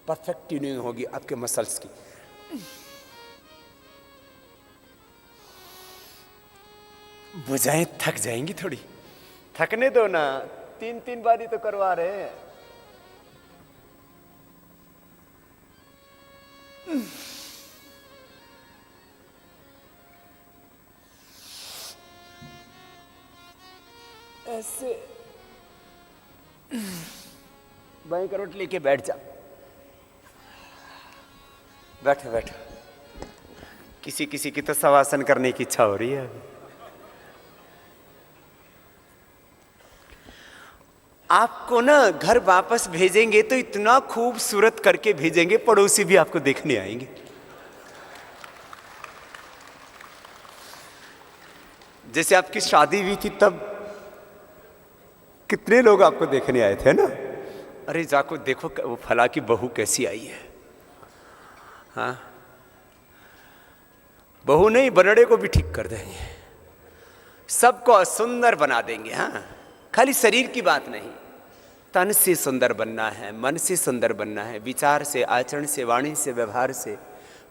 Speaker 3: परफेक्ट ट्यूनिंग होगी आपके मसल्स की। भुजाएं थक जाएंगी थोड़ी, थकने दो ना, 3-3 बारी तो करवा रहे हैं। ऐसे बाएं करवट लेके बैठ जा। बैठो बैठो। किसी किसी की तो शवासन करने की इच्छा हो रही है अभी। आपको ना घर वापस भेजेंगे तो इतना खूबसूरत करके भेजेंगे, पड़ोसी भी आपको देखने आएंगे। जैसे आपकी शादी हुई थी तब कितने लोग आपको देखने आए थे ना, अरे जाको देखो वो फला की बहू कैसी आई है। हाँ, बहू नहीं, बनड़े को भी ठीक कर देंगे, सबको सुंदर बना देंगे। हाँ, खाली शरीर की बात नहीं, तन से सुंदर बनना है, मन से सुंदर बनना है, विचार से, आचरण से, वाणी से, व्यवहार से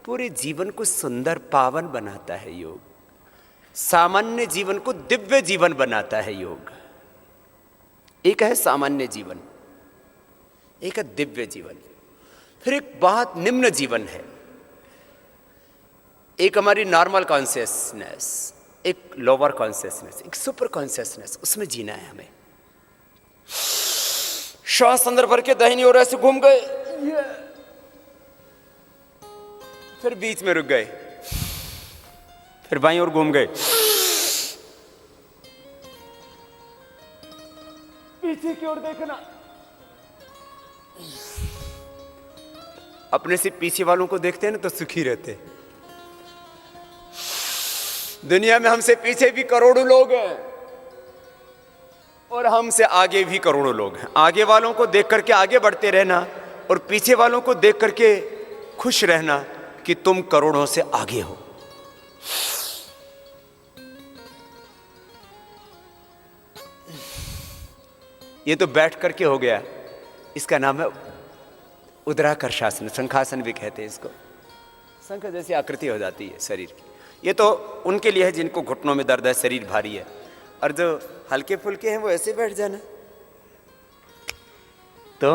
Speaker 3: पूरे जीवन को सुंदर पावन बनाता है योग। सामान्य जीवन को दिव्य जीवन बनाता है योग। एक है सामान्य जीवन, एक है दिव्य जीवन, फिर एक बहुत निम्न जीवन है। एक हमारी नॉर्मल कॉन्शियसनेस, एक लोअर कॉन्शियसनेस, एक सुपर कॉन्शियसनेस, उसमें जीना है हमें। श्वास अंदर भर के दाहिनी ओर ऐसे घूम गए, फिर बीच में रुक गए, फिर बाईं ओर घूम गए, पीछे की ओर देखना। अपने से पीछे वालों को देखते हैं ना तो सुखी रहते हैं। दुनिया में हमसे पीछे भी करोड़ों लोग हैं और हमसे आगे भी करोड़ों लोग हैं। आगे वालों को देख करके आगे बढ़ते रहना और पीछे वालों को देख करके खुश रहना कि तुम करोड़ों से आगे हो। ये तो बैठ करके हो गया, इसका नाम है उदराकर्षासन, शंखासन भी कहते हैं इसको। शंख जैसी आकृति हो जाती है शरीर की। ये तो उनके लिए है जिनको घुटनों में दर्द है, शरीर भारी है, और जो हल्के फुल्के हैं वो ऐसे बैठ जाना। तो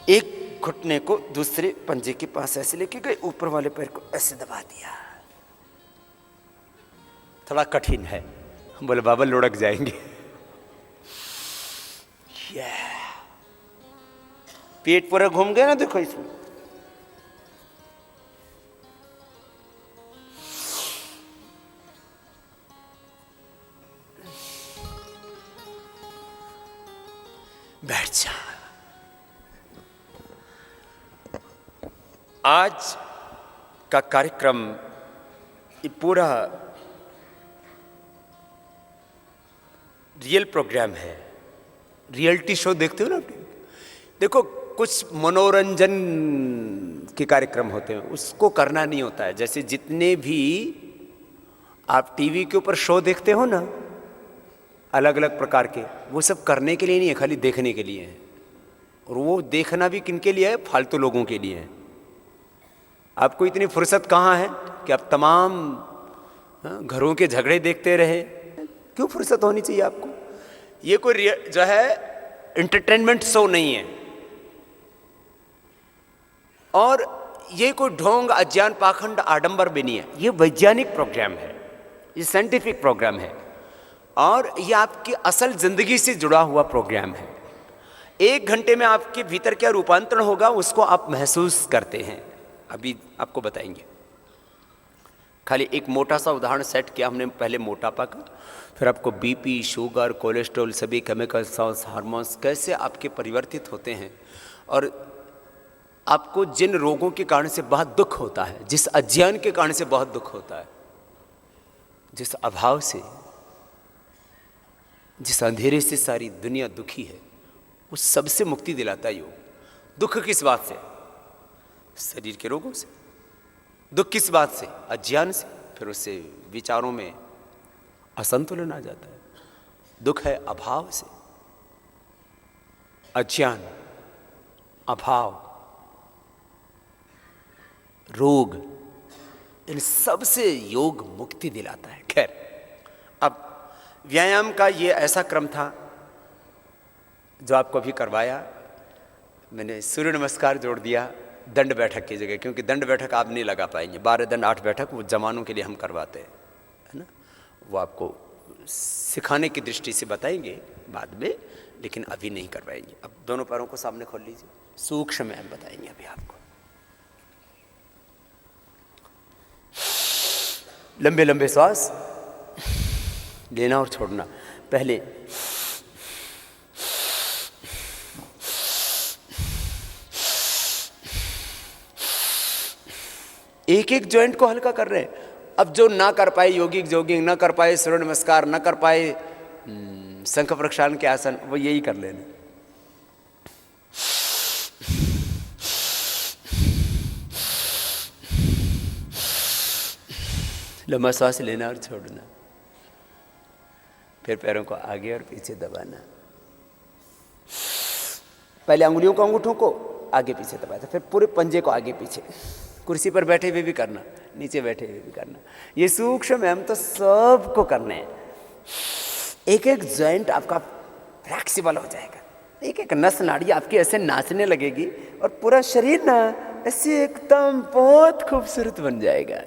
Speaker 3: एक घुटने को दूसरे पंजे के पास ऐसे लेके गए, ऊपर वाले पैर को ऐसे दबा दिया। थोड़ा कठिन है, हम बोले बाबा लुढ़क जाएंगे। पेट पूरा घूम गया ना, देखो इसमें। बैठ जा। आज का कार्यक्रम ये पूरा रियल प्रोग्राम है। रियलिटी शो देखते हो ना, देखो कुछ मनोरंजन के कार्यक्रम होते हैं, उसको करना नहीं होता है। जैसे जितने भी आप टीवी के ऊपर शो देखते हो ना, अलग अलग प्रकार के, वो सब करने के लिए नहीं है, खाली देखने के लिए है। और वो देखना भी किनके लिए है? फालतू लोगों के लिए है। आपको इतनी फुर्सत कहाँ है कि आप तमाम घरों के झगड़े देखते रहे? क्यों फुर्सत होनी चाहिए आपको? ये कोई जो है एंटरटेनमेंट शो नहीं है, और ये कोई ढोंग, अज्ञान, पाखंड, आडंबर भी नहीं है। ये वैज्ञानिक प्रोग्राम है, ये साइंटिफिक प्रोग्राम है, और ये आपकी असल जिंदगी से जुड़ा हुआ प्रोग्राम है। 1 घंटे में आपके भीतर क्या रूपांतरण होगा उसको आप महसूस करते हैं। अभी आपको बताएंगे। खाली एक मोटा सा उदाहरण सेट किया हमने पहले मोटापा का, फिर आपको बीपी, शुगर, कोलेस्ट्रॉल, सभी केमिकल्स, हार्मोन्स कैसे आपके परिवर्तित होते हैं, और आपको जिन रोगों के कारण से बहुत दुख होता है, जिस अज्ञान के कारण से बहुत दुख होता है, जिस अभाव से, जिस अंधेरे से सारी दुनिया दुखी है, उस सबसे मुक्ति दिलाता है योग। दुख किस बात से? शरीर के रोगों से। दुख किस बात से? अज्ञान से। फिर उससे विचारों में असंतुलन आ जाता है। दुख है अभाव से। अज्ञान, अभाव, रोग, इन सब से योग मुक्ति दिलाता है। खैर, अब व्यायाम का ये ऐसा क्रम था जो आपको अभी करवाया। मैंने सूर्य नमस्कार जोड़ दिया, दंड बैठक की जगह, क्योंकि दंड बैठक आप नहीं लगा पाएंगे। 12 दंड 8 बैठक वो जवानों के लिए हम करवाते हैं, है ना। वो आपको सिखाने की दृष्टि से बताएंगे बाद में, लेकिन अभी नहीं करवाएंगे। अब दोनों पैरों को सामने खोल लीजिए, सूक्ष्म में हम बताएंगे अभी आपको। लंबे लंबे श्वास लेना और छोड़ना। पहले एक एक जॉइंट को हल्का कर रहे हैं। अब जो ना कर पाए योगिक जोगिंग, ना कर पाए सूर्य नमस्कार, ना कर पाए शंख प्रक्षालन के आसन, वो यही कर लेना। लंबा श्वास लेना और छोड़ना। फिर पैरों को आगे और पीछे दबाना। पहले अंगुलियों को, अंगूठों को आगे पीछे दबाया था, फिर पूरे पंजे को आगे पीछे। कुर्सी पर बैठे हुए भी करना, नीचे बैठे हुए भी करना। ये सूक्ष्म है, हम तो सबको करने हैं। एक एक जॉइंट आपका फ्लेक्सिबल हो जाएगा, एक एक नस नाड़ी आपकी ऐसे नाचने लगेगी और पूरा शरीर ना ऐसे एकदम बहुत खूबसूरत बन जाएगा।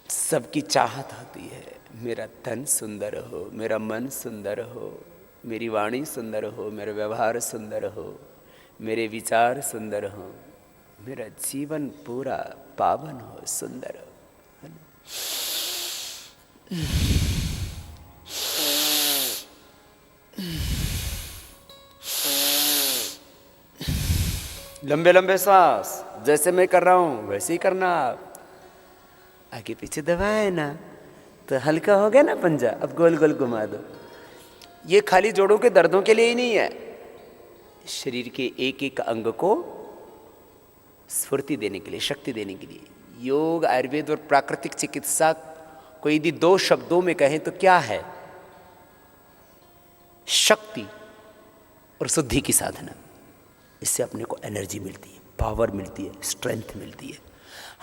Speaker 3: सबकी चाहत होती है मेरा तन सुंदर हो, मेरा मन सुंदर हो, मेरी वाणी सुंदर हो, मेरा व्यवहार सुंदर हो, मेरे विचार सुंदर हो, मेरा जीवन पूरा पावन हो, सुंदर हो, है ना? लंबे लंबे सांस जैसे मैं कर रहा हूं वैसे ही करना। आप आगे पीछे दबाए ना तो हल्का हो गया ना पंजा। अब गोल गोल घुमा दो। ये खाली जोड़ों के दर्दों के लिए ही नहीं है, शरीर के एक एक अंग को स्फूर्ति देने के लिए, शक्ति देने के लिए। योग, आयुर्वेद और प्राकृतिक चिकित्सा को यदि 2 शब्दों में कहें तो क्या है? शक्ति और शुद्धि की साधना। इससे अपने को एनर्जी मिलती है, पावर मिलती है, स्ट्रेंथ मिलती है।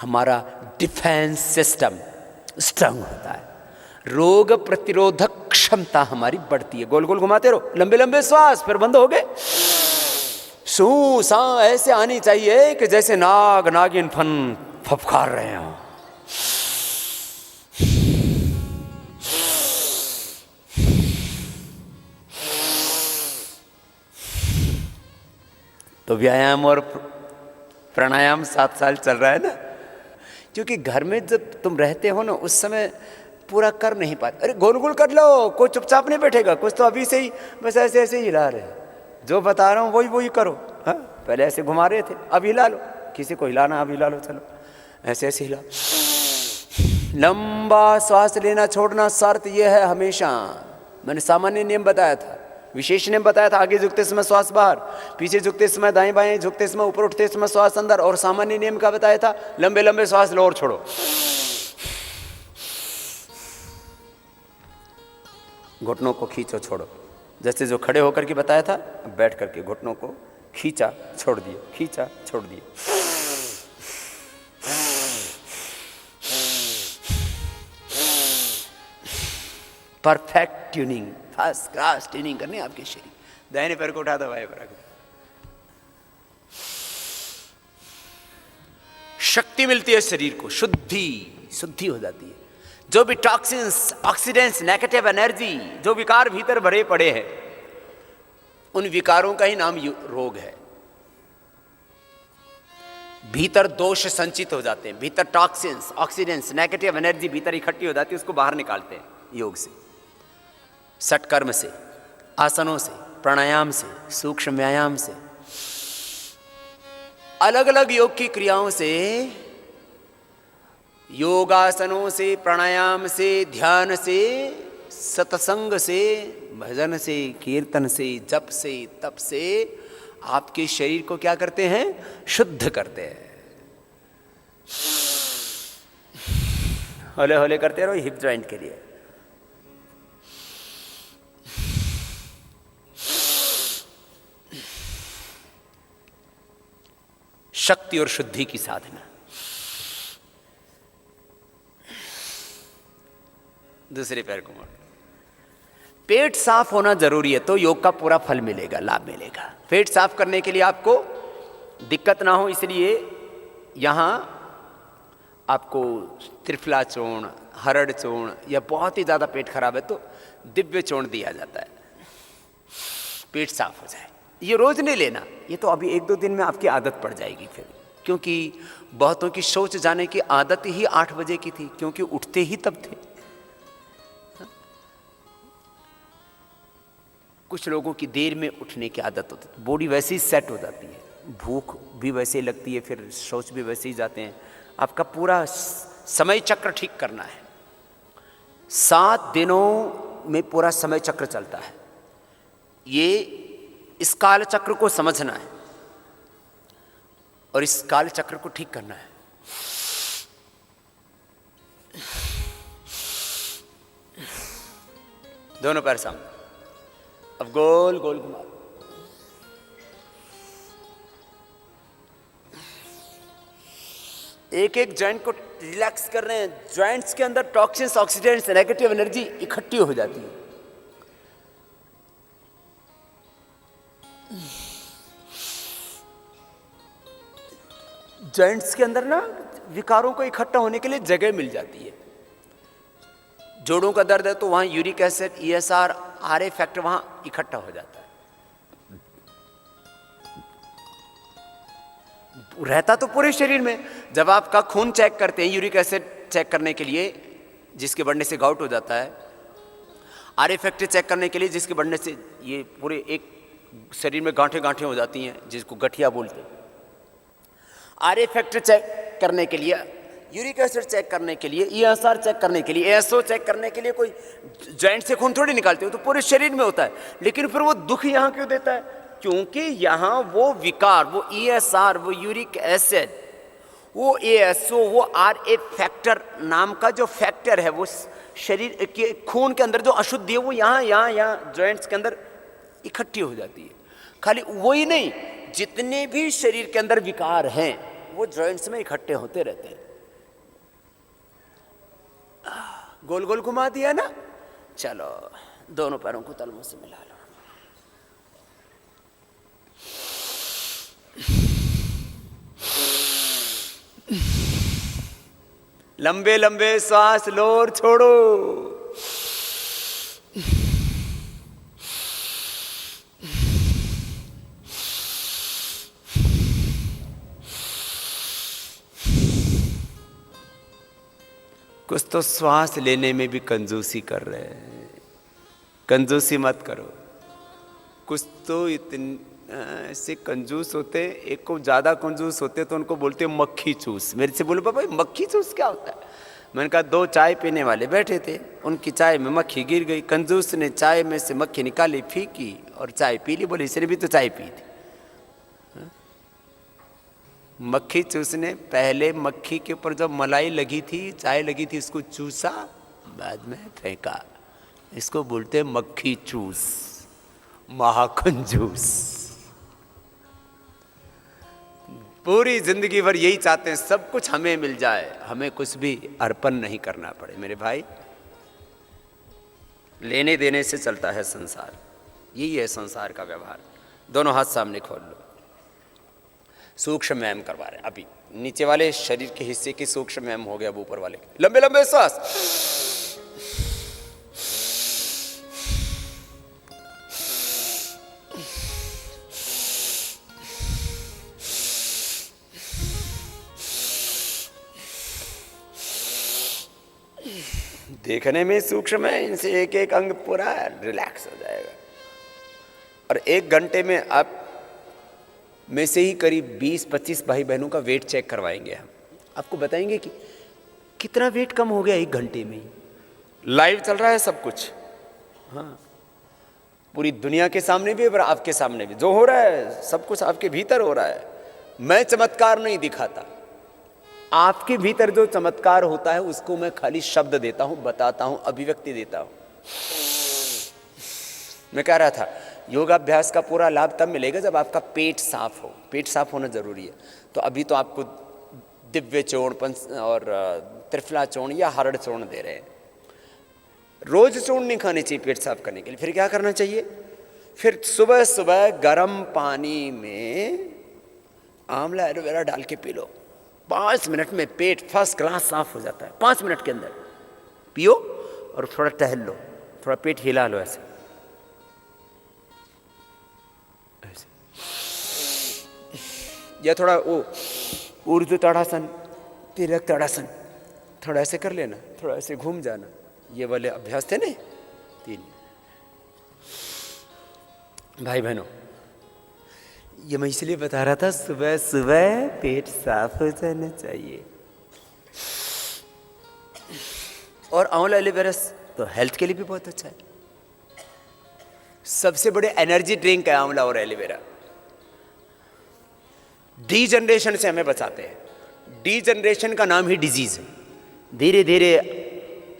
Speaker 3: हमारा डिफेंस सिस्टम स्ट्रांग होता है, रोग प्रतिरोधक क्षमता हमारी बढ़ती है। गोल गोल घुमाते रहो, लंबे लंबे श्वास, फिर बंद हो गए। सू सा ऐसे आनी चाहिए कि जैसे नाग नागिन फन फफकार रहे हो। तो व्यायाम और प्राणायाम 7 साल चल रहा है ना, क्योंकि घर में जब तुम रहते हो ना उस समय पूरा कर नहीं पाते। अरे गोल गोल कर लो, कोई चुपचाप नहीं बैठेगा। कुछ तो अभी से ही बस ऐसे ऐसे ही हिला रहे हैं। जो बता रहा हूँ वही वही करो। हाँ, पहले ऐसे घुमा रहे थे, अब हिला लो। किसी को हिलाना, अब हिला लो, चलो ऐसे ऐसे हिला। लंबा श्वास लेना छोड़ना शर्त यह है हमेशा। मैंने सामान्य नियम बताया था, विशेष नियम बताया था। आगे झुकते समय श्वास बाहर, पीछे झुकते समय दाएं बाएं, झुकते समय ऊपर, उठते समय श्वास अंदर। और सामान्य नियम का बताया था, लंबे लंबे श्वास लो और छोड़ो। घुटनों को खींचो, छोड़ो। जैसे जो खड़े होकर के बताया था, बैठ करके घुटनों को खींचा, छोड़ दिए, खींचा, छोड़ दिए। Perfect tuning, first class tuning करनी आपके शरीर। दाहिने पैर को उठा दो, बाएं पैर को। शक्ति मिलती है शरीर को, शुद्धि हो जाती है। जो भी टॉक्सिन्स, ऑक्सीडेंट्स, नेगेटिव एनर्जी, जो विकार भीतर भरे पड़े हैं, उन विकारों का ही नाम रोग है। भीतर दोष संचित हो जाते हैं, भीतर टॉक्सिन्स, ऑक्सीडेंट्स, नेगेटिव एनर्जी भीतर इकट्ठी हो जाती है, उसको बाहर निकालते हैं योग से, सटकर्म से, आसनों से, प्राणायाम से, सूक्ष्म व्यायाम से, अलग अलग योग की क्रियाओं से, योगासनों से, प्राणायाम से, ध्यान से, सत्संग से, भजन से, कीर्तन से, जप से, तप से आपके शरीर को क्या करते हैं? शुद्ध करते हैं। हौले हौले करते रहो हिप जॉइंट के लिए। शक्ति और शुद्धि की साधना। दूसरे पैर को मोड़। पेट साफ होना जरूरी है तो योग का पूरा फल मिलेगा, लाभ मिलेगा। पेट साफ करने के लिए आपको दिक्कत ना हो इसलिए यहाँ आपको त्रिफला चूर्ण, हरड़ चूर्ण या बहुत ही ज़्यादा पेट खराब है तो दिव्य चूर्ण दिया जाता है, पेट साफ हो जाए। ये रोज नहीं लेना, ये तो अभी 1-2 दिन में आपकी आदत पड़ जाएगी फिर, क्योंकि बहुतों की शौच जाने की आदत ही 8 बजे की थी, क्योंकि उठते ही तब थे। कुछ लोगों की देर में उठने की आदत होती है, बॉडी वैसे ही सेट हो जाती है, भूख भी वैसे ही लगती है, फिर शौच भी वैसे ही जाते हैं। आपका पूरा समय चक्र ठीक करना है। 7 दिनों में पूरा समय चक्र चलता है, ये इस काल चक्र को समझना है और इस काल चक्र को ठीक करना है। दोनों पैर सामने, अब गोल गोल घुमा, एक एक जॉइंट को रिलैक्स कर रहे हैं। जॉइंट्स के अंदर टॉक्सिन्स, ऑक्सीडेंट्स, नेगेटिव एनर्जी इकट्ठी हो जाती है। जॉइंट्स के अंदर ना विकारों को इकट्ठा होने के लिए जगह मिल जाती है। जोड़ों का दर्द है तो वहां uric acid, ESR, RA factor वहां इकट्ठा हो जाता है। रहता तो पूरे शरीर में। जब आपका खून चेक करते हैं यूरिक एसिड चेक करने के लिए जिसके बढ़ने से गाउट हो जाता है, RA फैक्टर चेक करने के लिए जिसके बढ़ने से ये पूरे एक शरीर में गांठें गांठें हो जाती हैं जिसको गठिया बोलते हैं, RA फैक्टर चेक करने के लिए, यूरिक एसिड चेक करने के लिए, ESR चेक करने के लिए, ASO चेक करने के लिए कोई जॉइंट से खून थोड़ी निकालते हो, तो पूरे शरीर में होता है। लेकिन फिर वो दुख यहाँ क्यों देता है? क्योंकि यहाँ वो विकार, वो ESR, वो यूरिक एसिड, वो ASO, वो RA फैक्टर नाम का जो फैक्टर है, वो शरीर के खून के अंदर जो अशुद्धि है वो यहाँ जॉइंट्स के अंदर इकट्ठी हो जाती है। खाली वही नहीं, जितने भी शरीर के अंदर विकार हैं वो जॉइंट्स में इकट्ठे होते रहते हैं। गोल गोल घुमा दिया ना, चलो दोनों पैरों को तलवों से मिला लो। लंबे लंबे श्वास लो और छोड़ो। कुछ तो श्वास लेने में भी कंजूसी कर रहे हैं, कंजूसी मत करो। कुछ तो इतने ऐसे कंजूस होते, एक को ज़्यादा कंजूस होते तो उनको बोलते मक्खी चूस। मेरे से बोलो पापा मक्खी चूस क्या होता है? मैंने कहा 2 चाय पीने वाले बैठे थे, उनकी चाय में मक्खी गिर गई, कंजूस ने चाय में से मक्खी निकाली, फीकी और चाय पी ली। बोले इसने भी तो चाय पी थी। मक्खी चूसने, पहले मक्खी के ऊपर जब मलाई लगी थी, चाय लगी थी, इसको चूसा, बाद में फेंका। इसको बोलते मक्खी चूस, महाकंजूस। पूरी जिंदगी भर यही चाहते हैं सब कुछ हमें मिल जाए, हमें कुछ भी अर्पण नहीं करना पड़े। मेरे भाई, लेने देने से चलता है संसार, यही है संसार का व्यवहार। दोनों हाथ सामने खोल लो। सूक्ष्म व्यायाम करवा रहे हैं अभी। नीचे वाले शरीर के हिस्से की सूक्ष्म व्यायाम हो गया, अब ऊपर वाले लंबे लंबे सांस। देखने में सूक्ष्म है, इनसे एक एक अंग पूरा रिलैक्स हो जाएगा। और 1 घंटे में आप में से ही करीब 20-25 भाई बहनों का वेट चेक करवाएंगे हम। आपको बताएंगे कि कितना वेट कम हो गया 1 घंटे में ही। लाइव चल रहा है सब कुछ, हाँ, पूरी दुनिया के सामने भी और आपके सामने भी। जो हो रहा है सब कुछ आपके भीतर हो रहा है। मैं चमत्कार नहीं दिखाता, आपके भीतर जो चमत्कार होता है उसको मैं खाली शब्द देता हूं, बताता हूं, अभिव्यक्ति देता हूं। मैं कह रहा था योगाभ्यास का पूरा लाभ तब मिलेगा जब आपका पेट साफ हो। पेट साफ होना जरूरी है। तो अभी तो आपको दिव्य चूर्ण और त्रिफला चूर्ण या हरड़ चूर्ण दे रहे हैं। रोज चूर्ण नहीं खानी चाहिए पेट साफ करने के लिए। फिर क्या करना चाहिए? फिर सुबह सुबह गर्म पानी में आंवला एलोवेरा डाल के पी लो, 5 मिनट में पेट फर्स्ट क्लास साफ हो जाता है। 5 मिनट के अंदर पियो और थोड़ा टहल लो, थोड़ा पेट हिला लो ऐसे ऐसे, या थोड़ा वो ऊर्ध्व ताड़ासन, तिर्यक ताड़ासन, थोड़ा ऐसे कर लेना, थोड़ा ऐसे घूम जाना। ये वाले अभ्यास थे ना 3। भाई बहनों, ये मैं इसलिए बता रहा था, सुबह सुबह पेट साफ हो जाना चाहिए। और आंवला एलोवेरा तो हेल्थ के लिए भी बहुत अच्छा है। सबसे बड़े एनर्जी ड्रिंक है आंवला और एलोवेरा। डीजनरेशन से हमें बचाते हैं। डीजनरेशन का नाम ही डिजीज है। धीरे धीरे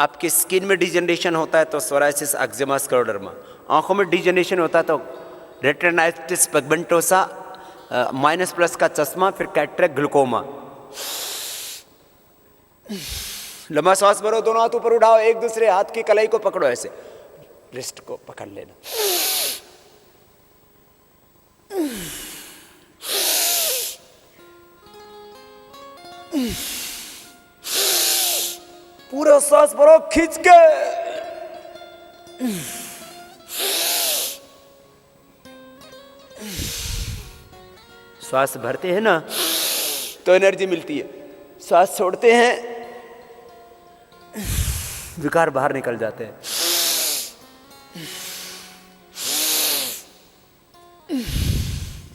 Speaker 3: आपकी स्किन में डीजनरेशन होता है तो सोराइसिस, एक्जिमा, स्क्लेरोडर्मा। आंखों में डीजनरेशन होता है तो रेटिनाइटिस पिगमेंटोसा, -+ का चश्मा, फिर कैटरेक्ट, ग्लूकोमा। लंबा सांस भरो, दोनों हाथ ऊपर उठाओ, एक दूसरे हाथ की कलाई को पकड़ो, ऐसे रिस्ट को पकड़ लेना। पूरा सांस भरो खींच के। श्वास भरते हैं ना तो एनर्जी मिलती है, श्वास छोड़ते हैं विकार बाहर निकल जाते हैं।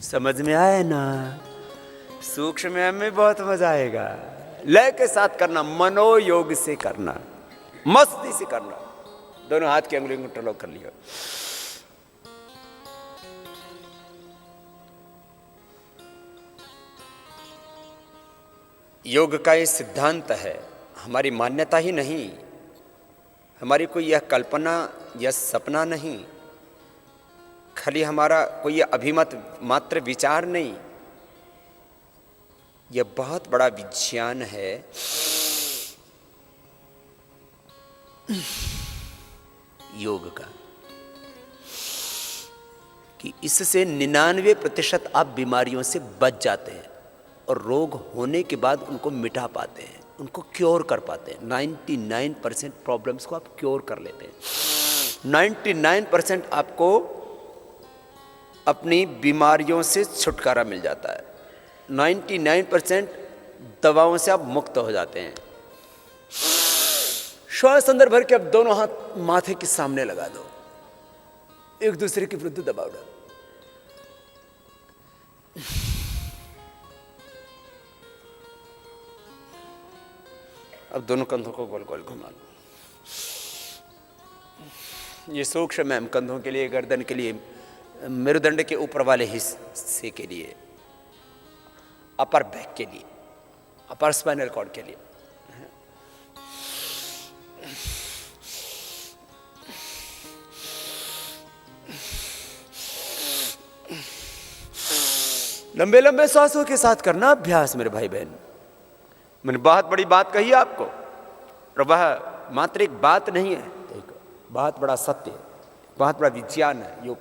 Speaker 3: समझ में आया ना? सूक्ष्म में बहुत मजा आएगा। लय के साथ करना, मनोयोग से करना, मस्ती से करना। दोनों हाथ की अंगुलियों को इंटरलॉक कर लिया। योग का ये सिद्धांत है, हमारी मान्यता ही नहीं, हमारी कोई यह कल्पना या सपना नहीं, खाली हमारा कोई यह अभिमत मात्र विचार नहीं, यह बहुत बड़ा विज्ञान है। योग का कि इससे 99% आप बीमारियों से बच जाते हैं और रोग होने के बाद उनको मिटा पाते हैं, उनको क्योर कर पाते हैं। 99% प्रॉब्लम्स को आप क्योर कर लेते हैं। 99% आपको अपनी बीमारियों से छुटकारा मिल जाता है। 99% दवाओं से आप मुक्त हो जाते हैं। श्वास अंदर भर के अब दोनों हाथ माथे के सामने लगा दो, एक दूसरे के विरुद्ध दबाव डालो। अब दोनों कंधों को गोल गोल घुमा लो। ये सूक्ष्म है कंधों के लिए, गर्दन के लिए, मेरुदंड के ऊपर वाले हिस्से के लिए, अपर बैक के लिए, अपर स्पाइनल कॉर्ड के लिए। लंबे लंबे सांसों के साथ करना अभ्यास मेरे भाई बहन। मैंने बहुत बड़ी बात कही आपको, और वह मात्र एक बात नहीं है, एक बहुत बड़ा सत्य है, बहुत बड़ा विज्ञान है योग।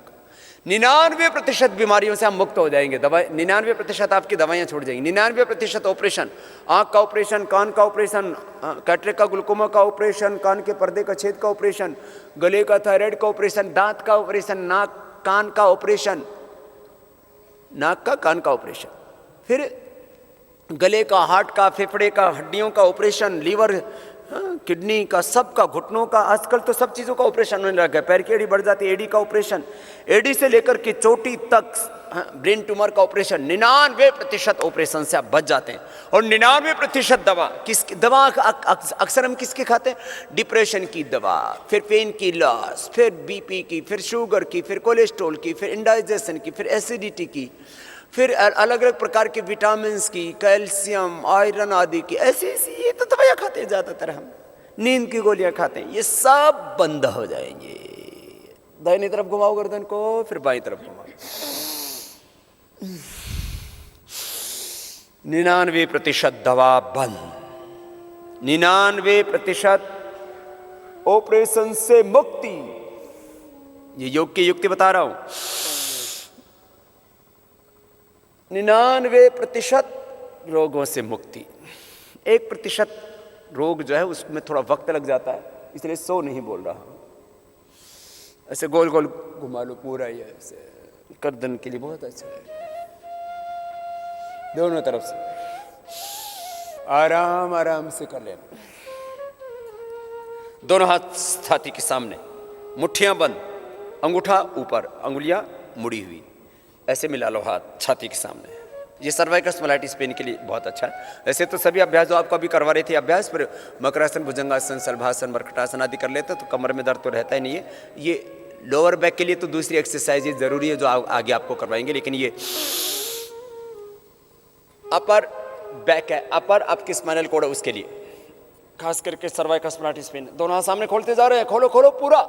Speaker 3: 99% बीमारियों से हम मुक्त हो जाएंगे। दवा 99% आपकी दवाइयाँ छोड़ जाएंगी। 99% ऑपरेशन, आँख का ऑपरेशन, कान का ऑपरेशन, कैटरेक्ट का, ग्लूकोमा का ऑपरेशन, कान के पर्दे का छेद का ऑपरेशन, गले का थायराइड का ऑपरेशन, दांत का ऑपरेशन, नाक कान का ऑपरेशन, नाक का कान का ऑपरेशन, फिर गले का, हार्ट का, फेफड़े का, हड्डियों का ऑपरेशन, लीवर, किडनी का, सब का, घुटनों का, आजकल तो सब चीज़ों का ऑपरेशन होने लगा है। पैर की एड़ी बढ़ जाती है, एडी का ऑपरेशन, एडी से लेकर के चोटी तक, ब्रेन ट्यूमर का ऑपरेशन। 99% ऑपरेशन से आप बच जाते हैं। और 99% दवा किसकी दवा अक्सर हम किसकी खाते हैं? डिप्रेशन की दवा, फिर पेन की लॉस, फिर बीपी की, फिर शुगर की, फिर कोलेस्ट्रॉल की, फिर इंडाइजेशन की, फिर एसिडिटी की, फिर अलग अलग प्रकार के विटामिन की, कैल्शियम, आयरन आदि की, ऐसी ये तो दवाइयाँ खाते हैं ज़्यादातर हम। नींद की गोलियाँ खाते हैं। ये सब बंद हो जाएंगे। दाहिनी तरफ घुमाओ गर्दन को, फिर बाईं तरफ घुमाओ। 99% दवा बंद, 99% ऑपरेशन से मुक्ति। ये योग की युक्ति बता रहा हूं। 99% रोगों से मुक्ति। 1% रोग जो है उसमें थोड़ा वक्त लग जाता है, इसलिए 100 नहीं बोल रहा हूं। ऐसे गोल गोल घुमा लो पूरा, ये ऐसे गर्दन के लिए बहुत अच्छा है। दोनों तरफ से आराम आराम से कर लेना। दोनों हाथ छाती के सामने, मुट्ठियां बंद, अंगूठा ऊपर, अंगुलियां मुड़ी हुई, ऐसे मिला लो हाथ छाती के सामने। ये सर्वाइकल स्पॉन्डिलाइटिस पेन के लिए बहुत अच्छा है। ऐसे तो सभी अभ्यास जो आपको अभी करवा रहे थे अभ्यास, पर मकरासन, भुजंगासन, शलभासन, मर्कटासन आदि कर लेते तो कमर में दर्द तो रहता ही नहीं है। ये लोअर बैक के लिए तो दूसरी एक्सरसाइज जरूरी है जो आगे आपको करवाएंगे, लेकिन ये अपर बैक है, अपर आपकी स्पाइनल कोड है, उसके लिए खास करके सर्वाइकल स्पॉन्डिलाइटिस पेन। दोनों हाथ सामने खोलते जा रहे हैं, खोलो खोलो पूरा।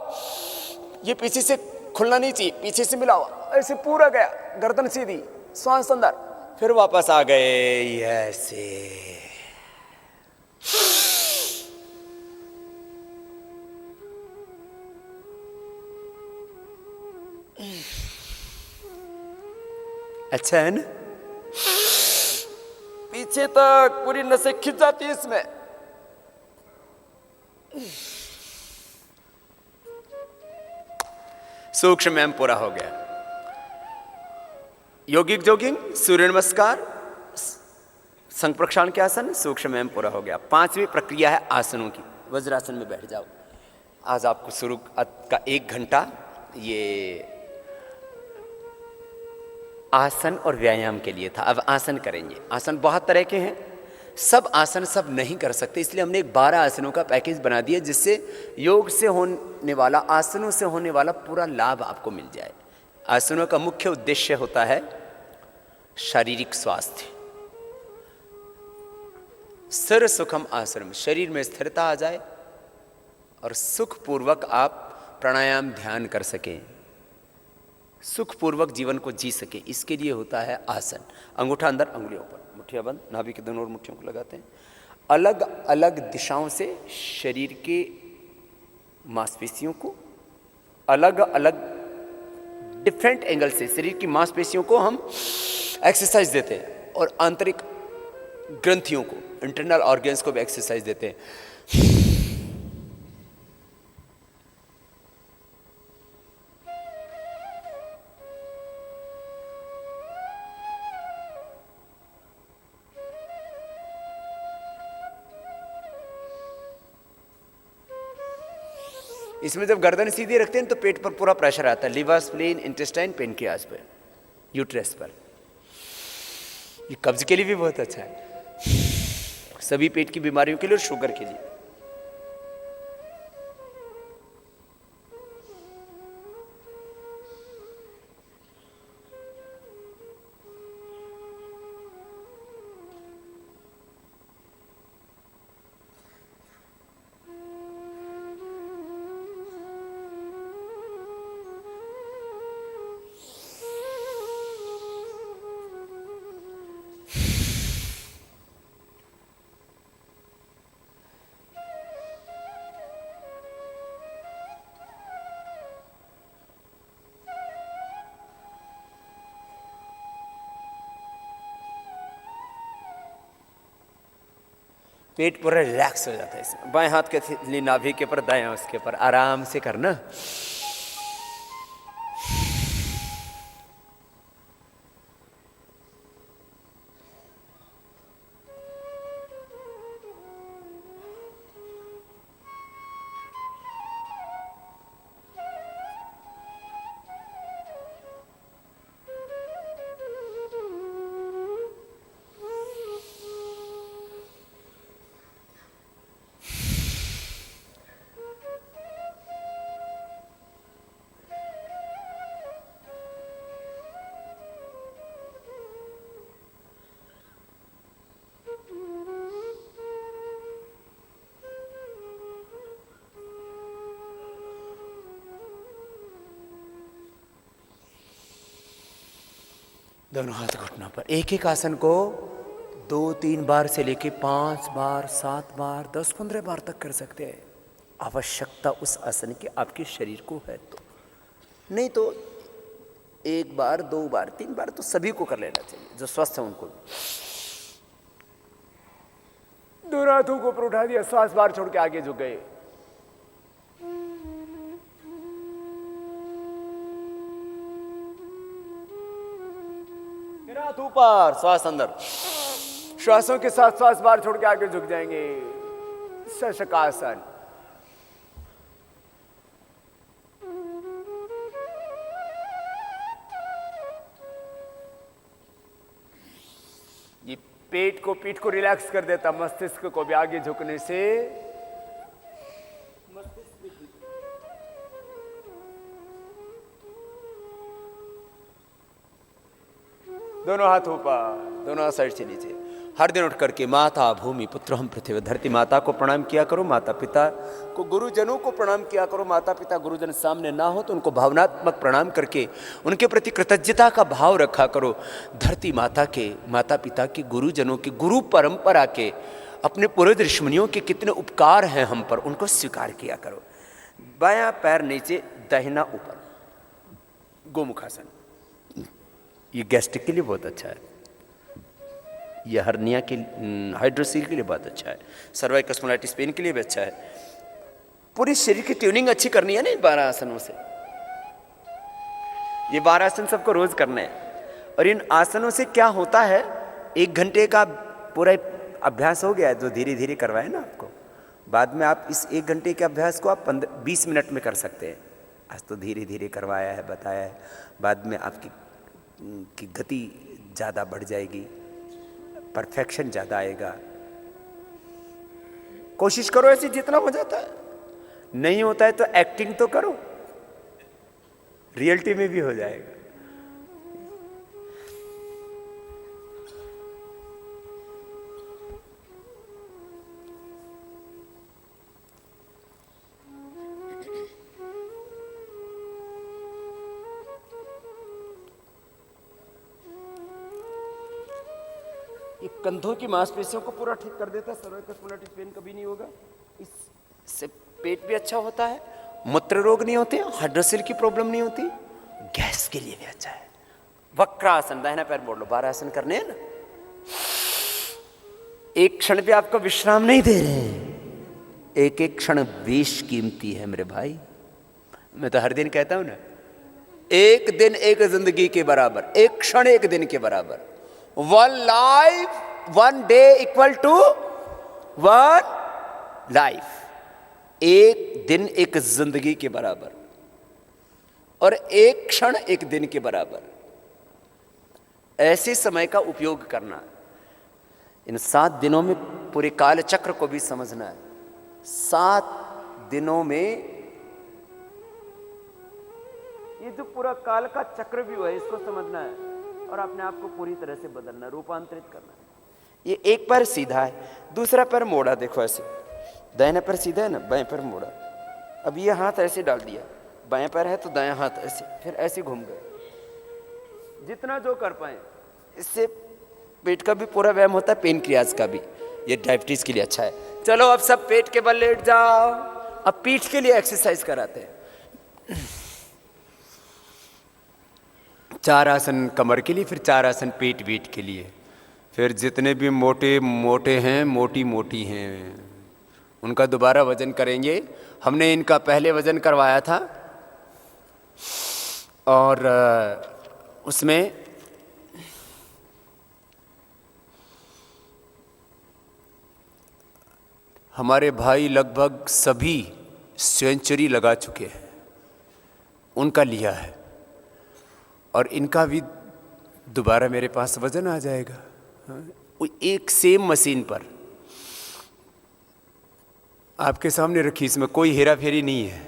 Speaker 3: ये पीछे से खुलना नहीं चाहिए, पीछे से मिला हुआ, ऐसे पूरा गया, गर्दन सीधी, श्वास अंदर, फिर वापस आ गए ऐसे। अच्छा है ना? पीछे तक पूरी नसें खिंच जाती है इसमें। सूक्ष्म व्यायाम पूरा हो गया। योगिक जॉगिंग, सूर्य नमस्कार, संघ प्रक्षालन के आसन, सूक्ष्म व्यायाम पूरा हो गया। 5वीं प्रक्रिया है आसनों की। वज्रासन में बैठ जाओ। आज आपको शुरू का 1 घंटा ये आसन और व्यायाम के लिए था। अब आसन करेंगे। आसन बहुत तरह के हैं, सब आसन सब नहीं कर सकते, इसलिए हमने एक 12 आसनों का पैकेज बना दिया, जिससे योग से होने वाला, आसनों से होने वाला पूरा लाभ आपको मिल जाए। आसनों का मुख्य उद्देश्य होता है शारीरिक स्वास्थ्य। स्थिर सुखम आसन, शरीर में स्थिरता आ जाए और सुखपूर्वक आप प्राणायाम ध्यान कर सकें, सुखपूर्वक जीवन को जी सके, इसके लिए होता है आसन। अंगूठा अंदर, अंगुलियों ऊपर, मुट्ठियां बंद, नाभि के दोनों ओर मुट्ठियों को लगाते हैं। अलग अलग दिशाओं से शरीर के मांसपेशियों को, अलग अलग डिफरेंट एंगल से शरीर की मांसपेशियों को हम एक्सरसाइज देते हैं, और आंतरिक ग्रंथियों को, इंटरनल ऑर्गन्स को भी एक्सरसाइज देते हैं। इसमें जब गर्दन सीधी रखते हैं तो पेट पर पूरा प्रेशर आता है, लिवर, स्प्लीन, इंटेस्टाइन, पेनक्रियाज पर, यूट्रस पर। ये कब्ज के लिए भी बहुत अच्छा है, सभी पेट की बीमारियों के लिए और शुगर के लिए। पेट पूरा रिलैक्स हो जाता है इसमें। बाएं हाथ के नाभि के ऊपर, दाएं उसके ऊपर, आराम से करना। दोनों हाथ घुटनों पर। एक एक आसन को 2-3 बार से लेके 5 बार, 7 बार, 10-15 बार तक कर सकते हैं। आवश्यकता उस आसन की आपके शरीर को है तो, नहीं तो 1 बार, 2 बार, 3 बार तो सभी को कर लेना चाहिए, जो स्वस्थ है उनको। दोनों हाथों को ऊपर उठा दिया, श्वास बाहर छोड़ के आगे झुक गए। फिर हाथ ऊपर, श्वास अंदर, श्वासों के साथ श्वास बाहर छोड़ के आगे झुक जाएंगे। शशकासन। ये पेट को, पीठ को रिलैक्स कर देता, मस्तिष्क को भी आगे झुकने से दोनों हाथ ऊपर, दोनों साइड से नीचे। हर दिन उठ करके माता भूमि पुत्रहम पृथ्वी, धरती माता को प्रणाम किया करो, माता पिता को, गुरुजनों को प्रणाम किया करो। माता पिता गुरुजन सामने ना हो तो उनको भावनात्मक प्रणाम करके उनके प्रति कृतज्ञता का भाव रखा करो। धरती माता के, माता पिता के, गुरुजनों के, गुरु परंपरा के, अपने पूर्व ऋषिमुनियों के कितने उपकार हैं हम पर, उनको स्वीकार किया करो। बायां पैर नीचे, दाहिना ऊपर, गोमुखासन। ये गैस्ट्रिक के लिए बहुत अच्छा है, ये हर्निया के, हाइड्रोसील के लिए बहुत अच्छा है, सर्वाइकल स्पॉन्डिलाइटिस पेन के लिए भी अच्छा है। पूरी शरीर की ट्यूनिंग अच्छी करनी है ना इन 12 आसनों से। ये 12 आसन सबको रोज करने हैं। और इन आसनों से क्या होता है, 1 घंटे का पूरा अभ्यास हो गया है जो धीरे धीरे करवाए ना आपको। बाद में आप इस 1 घंटे के अभ्यास को आप 20 मिनट में कर सकते हैं। आज तो धीरे धीरे करवाया है, बताया है, बाद में आपकी गति ज़्यादा बढ़ जाएगी, परफेक्शन ज़्यादा आएगा। कोशिश करो ऐसे जितना हो जाता है, नहीं होता है तो एक्टिंग तो करो, रियलिटी में भी हो जाएगा। ये कंधों की मांसपेशियों को पूरा ठीक कर देता है, सर्वाइकल स्पॉन्डिलाइटिस पेन कभी नहीं होगा। इससे पेट भी अच्छा होता है, मूत्र रोग नहीं होते, हाइड्रोसिल की प्रॉब्लम नहीं होती, गैस के लिए भी अच्छा है। वक्रासन, दाहिना पैर मोड़ लो, 12 आसन करने हैं ना। एक क्षण भी आपको विश्राम नहीं दे रहे हैं, एक एक क्षण बेश कीमती है मेरे भाई। मैं तो हर दिन कहता हूं ना, एक दिन एक जिंदगी के बराबर, एक क्षण एक दिन के बराबर। 1 life, 1 day equal to 1 life। एक दिन एक जिंदगी के बराबर और एक क्षण एक दिन के बराबर। ऐसे समय का उपयोग करना, इन 7 दिनों में पूरे काल चक्र को भी समझना है। 7 दिनों में ये जो पूरा काल का चक्र भी है, इसको समझना है और अपने आप को पूरी तरह से बदलना, रूपांतरित करना है। ये एक पैर सीधा है, दूसरा पैर मोड़ा, देखो ऐसे, दाहिना पैर सीधा है ना, बाएं पैर मोड़ा। अब ये हाथ ऐसे डाल दिया, बाएं पैर है तो दायां हाथ ऐसे, फिर ऐसे घूम गए। जितना जो कर पाए, इससे पेट का भी पूरा व्यायाम होता है, पेनक्रियाज का भी। ये डायबिटीज के लिए अच्छा है। चलो अब सब पेट के बल लेट जाओ। अब पीठ के लिए एक्सरसाइज कराते हैं। 4 आसन कमर के लिए, फिर 4 आसन पेट बीट के लिए। फिर जितने भी मोटे मोटे हैं, मोटी मोटी हैं, उनका दोबारा वजन करेंगे। हमने इनका पहले वजन करवाया था और उसमें हमारे भाई लगभग सभी सेंचुरी लगा चुके हैं, उनका लिया है। और इनका भी दोबारा मेरे पास वजन आ जाएगा। एक सेम मशीन पर आपके सामने रखी, इसमें कोई हेरा फेरी नहीं है।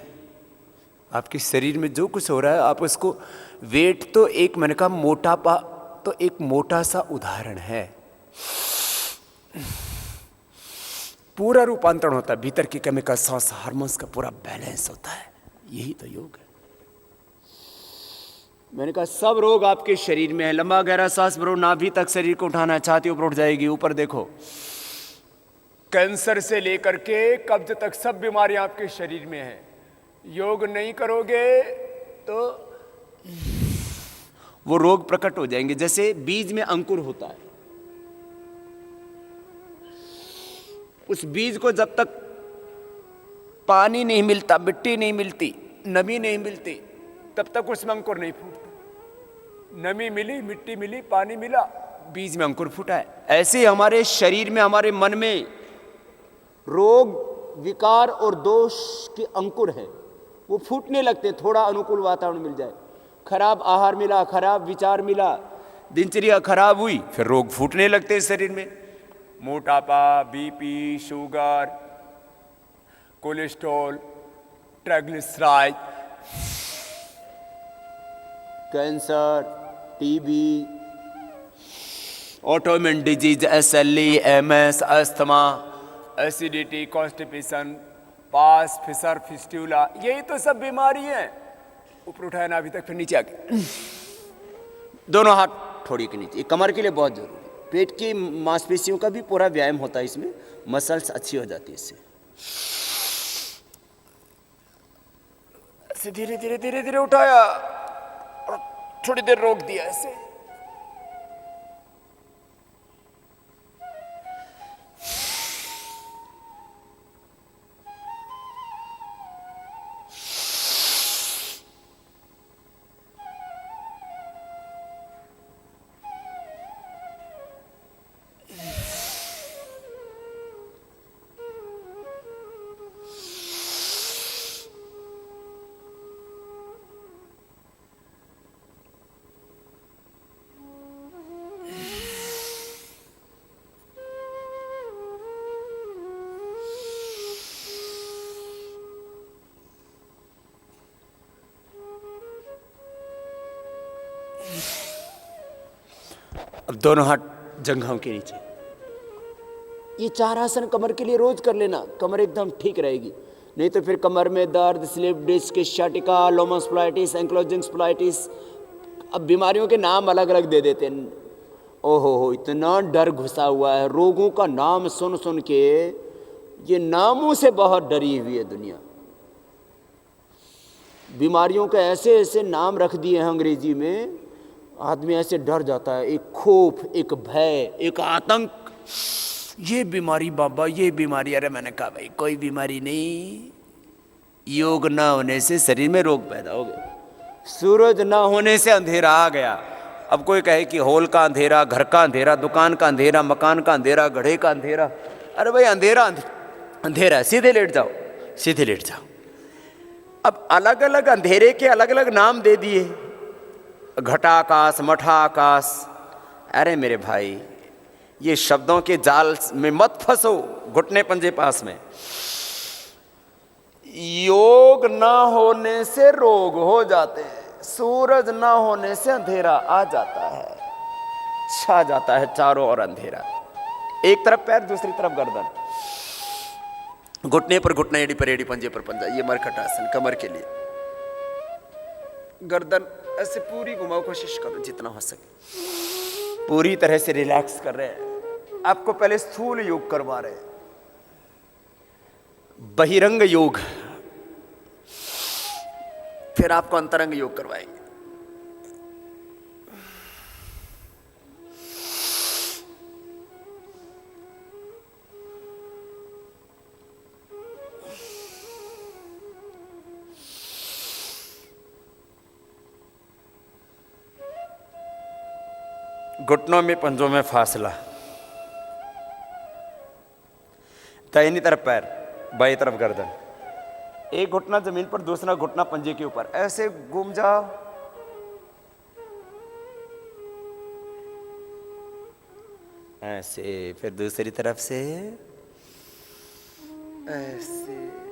Speaker 3: आपके शरीर में जो कुछ हो रहा है आप उसको, वेट तो एक, मैंने कहा मोटापा तो एक मोटा सा उदाहरण है। पूरा रूपांतरण होता है, भीतर की केमिकल सांस हार्मोन्स का पूरा बैलेंस होता है। यही तो योग है। मैंने कहा सब रोग आपके शरीर में है। लंबा गहरा सांस भरो, नाभि तक शरीर को उठाना है, छाती ऊपर उठ जाएगी। ऊपर देखो, कैंसर से लेकर के कब्ज तक सब बीमारियां आपके शरीर में है। योग नहीं करोगे तो वो रोग प्रकट हो जाएंगे। जैसे बीज में अंकुर होता है, उस बीज को जब तक पानी नहीं मिलता, मिट्टी नहीं मिलती, नमी नहीं मिलती, तब तक उसमें अंकुर नहीं फूटता। नमी मिली, मिट्टी मिली, पानी मिला, बीज में अंकुर फूटा है। ऐसे ही हमारे शरीर में, हमारे मन में रोग, विकार और दोष के अंकुर हैं, वो फूटने लगते। थोड़ा अनुकूल वातावरण मिल जाए, खराब आहार मिला, खराब विचार मिला, दिनचर्या खराब हुई, फिर रोग फूटने लगते हैं शरीर में। मोटापा, BP, sugar, cholesterol, triglyceride, cancer, TB, autoimmune disease, SLE, MS, asthma, acidity, constipation, पास, फिसर, फिस्टूला, यही तो सब बीमारी है। ऊपर उठाया ना अभी तक, फिर नीचे आके दोनों हाथ थोड़ी के नीचे। कमर के लिए बहुत जरूरी। पेट की मांसपेशियों का भी पूरा व्यायाम होता है इसमें, मसल्स अच्छी हो जाती है इससे। ऐसे धीरे धीरे धीरे धीरे उठाया और थोड़ी देर रोक दिया ऐसे। अब दोनों हाथ जंघाओं के नीचे। ये 4 आसन कमर के लिए रोज कर लेना, कमर एकदम ठीक रहेगी। नहीं तो फिर कमर में दर्द, स्लिप डिस्क, शाटिका, लोमस स्प्लाइटिस, एंक्लोजिंग स्प्लाइटिस, अब बीमारियों के नाम अलग अलग दे देते हैं। ओहो, इतना डर घुसा हुआ है रोगों का नाम सुन सुन के। ये नामों से बहुत डरी हुई है दुनिया। बीमारियों के ऐसे ऐसे नाम रख दिए हैं अंग्रेजी में, आदमी ऐसे डर जाता है। एक खौफ, एक भय, एक आतंक, ये बीमारी बाबा, ये बीमारी। अरे मैंने कहा भाई कोई बीमारी नहीं, योग ना होने से शरीर में रोग पैदा हो गए, सूरज ना होने से अंधेरा आ गया। अब कोई कहे कि हॉल का अंधेरा, घर का अंधेरा, दुकान का अंधेरा, मकान का अंधेरा, घड़े का अंधेरा। अरे भाई अंधेरा अंधेरा, सीधे लेट जाओ, सीधे लेट जाओ। अब अलग अलग अंधेरे के अलग अलग नाम दे दिए, घटाकाश, मठाकाश। अरे मेरे भाई, ये शब्दों के जाल में मत फंसो, घुटने पंजे पास में। योग ना होने से रोग हो जाते हैं, सूरज ना होने से अंधेरा आ जाता है, छा जाता है चारों ओर अंधेरा। एक तरफ पैर, दूसरी तरफ गर्दन, घुटने पर घुटना, एड़ी पर एड़ी, पंजे पर पंजा। ये मरकट आसन कमर के लिए। गर्दन ऐसे पूरी घुमाओ, कोशिश करो जितना हो सके, पूरी तरह से रिलैक्स कर रहे हैं। आपको पहले स्थूल योग करवा रहे हैं, बहिरंग योग, फिर आपको अंतरंग योग करवाएंगे। घुटनों में, पंजों में फासला, दाहिनी तरफ पैर, बाईं तरफ गर्दन, एक घुटना जमीन पर, दूसरा घुटना पंजे के ऊपर। ऐसे घूम जाओ, ऐसे, फिर दूसरी तरफ से ऐसे।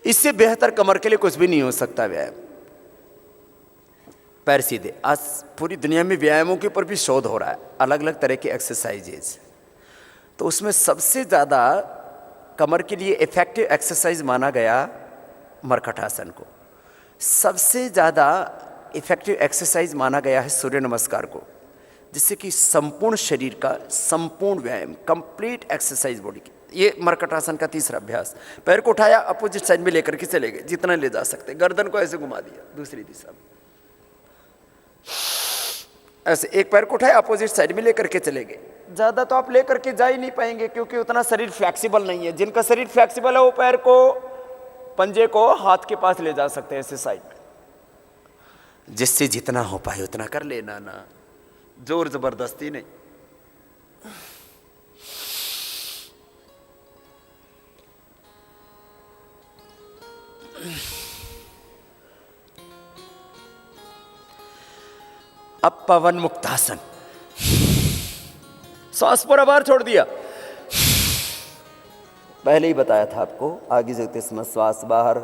Speaker 3: इससे बेहतर कमर के लिए कुछ भी नहीं हो सकता व्यायाम। पैर सीधे। आज पूरी दुनिया में व्यायामों के ऊपर भी शोध हो रहा है, अलग अलग तरह के एक्सरसाइजेज। तो उसमें सबसे ज़्यादा कमर के लिए इफेक्टिव एक्सरसाइज माना गया मरकटासन को। सबसे ज़्यादा इफेक्टिव एक्सरसाइज माना गया है सूर्य नमस्कार को, जिससे कि संपूर्ण शरीर का संपूर्ण व्यायाम, कंप्लीट एक्सरसाइज बॉडी की। ये मरकटासन का तीसरा अभ्यास। पैर को उठाया, अपोजिट साइड में लेकर के चले गए जितना ले जा सकते, गर्दन को ऐसे घुमा दिया दूसरी दिशा में, ऐसे एक पैर को उठाया, अपोजिट साइड में लेकर के चले गए। ज़्यादा तो आप लेकर के जा ही नहीं पाएंगे, क्योंकि उतना शरीर फ्लेक्सिबल नहीं है। जिनका शरीर फ्लेक्सिबल है वो पैर को, पंजे को हाथ के पास ले जा सकते हैं ऐसे साइड में। जिससे जितना हो पाए उतना कर लेना ना, जोर जबरदस्ती नहीं। अब पवन मुक्तासन, सांस पर आभार छोड़ दिया। पहले ही बताया था आपको, आगे झुकते समय श्वास बाहर,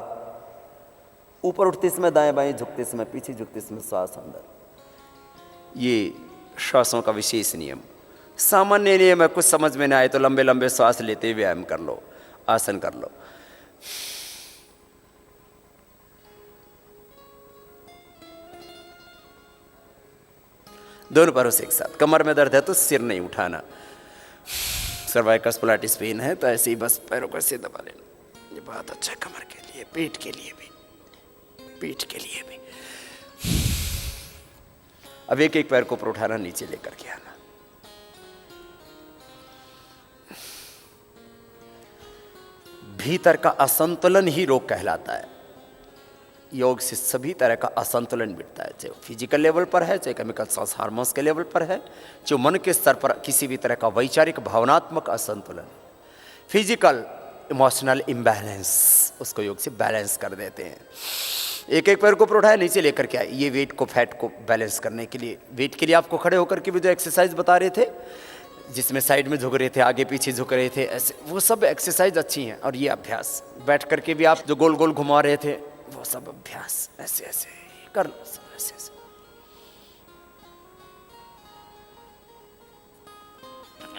Speaker 3: ऊपर उठते समय दाएं बाएं, झुकते समय पीछे, झुकते समय श्वास अंदर। ये श्वासों का विशेष नियम। सामान्य नियम है, कुछ समझ में ना आए तो लंबे लंबे श्वास लेते हुए व्यायाम कर लो, आसन कर लो। दोनों पैरों से एक साथ। कमर में दर्द है तो सिर नहीं उठाना। सर्वाइकल स्पॉन्डिलाइटिस पेन है तो ऐसे ही बस पैरों को ऐसे दबा लेना। ये बहुत अच्छा है कमर के लिए, पेट के लिए भी, पीठ के लिए भी। अब एक एक पैर को ऊपर उठाना, नीचे लेकर के आना। भीतर का असंतुलन ही रोग कहलाता है। योग से सभी तरह का असंतुलन मिटता है, चाहे फिजिकल लेवल पर है, चाहे केमिकल सॉस हार्मोन्स के लेवल पर है, जो मन के स्तर पर किसी भी तरह का वैचारिक भावनात्मक असंतुलन, फिजिकल इमोशनल इम्बैलेंस, उसको योग से बैलेंस कर देते हैं। एक एक पैर को ऊपर उठाया, नीचे लेकर के आए। ये वेट को, फैट को बैलेंस करने के लिए, वेट के लिए आपको खड़े होकर के भी जो एक्सरसाइज बता रहे थे, जिसमें साइड में झुक रहे थे, आगे पीछे झुक रहे थे, ऐसे वो सब एक्सरसाइज अच्छी हैं। और ये अभ्यास बैठ करके भी आप जो गोल गोल घुमा रहे थे, वो सब अभ्यास ऐसे ऐसे कर लो, सब ऐसे ऐसे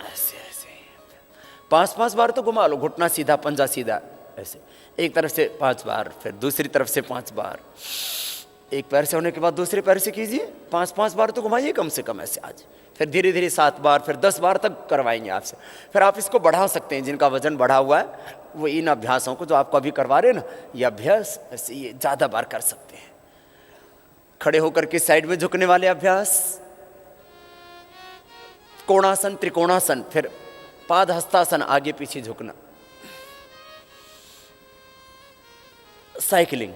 Speaker 3: ऐसे ऐसे 5-5 बार तो घुमा लो। घुटना सीधा, पंजा सीधा, ऐसे एक तरफ से 5 बार, फिर दूसरी तरफ से 5 बार। एक पैर से होने के बाद दूसरे पैर से कीजिए, 5-5 बार तो घुमाइए कम से कम ऐसे आज। फिर धीरे धीरे 7 बार, फिर 10 बार तक करवाएंगे आपसे। फिर आप इसको बढ़ा सकते हैं। जिनका वजन बढ़ा हुआ है वो इन अभ्यासों को, जो आपको अभी करवा रहे हैं ना, ये अभ्यास ऐसे ये ज़्यादा बार कर सकते हैं। खड़े होकर के साइड में झुकने वाले अभ्यास, कोणासन, त्रिकोणासन, फिर पाद हस्तासन, आगे पीछे झुकना, साइकिलिंग,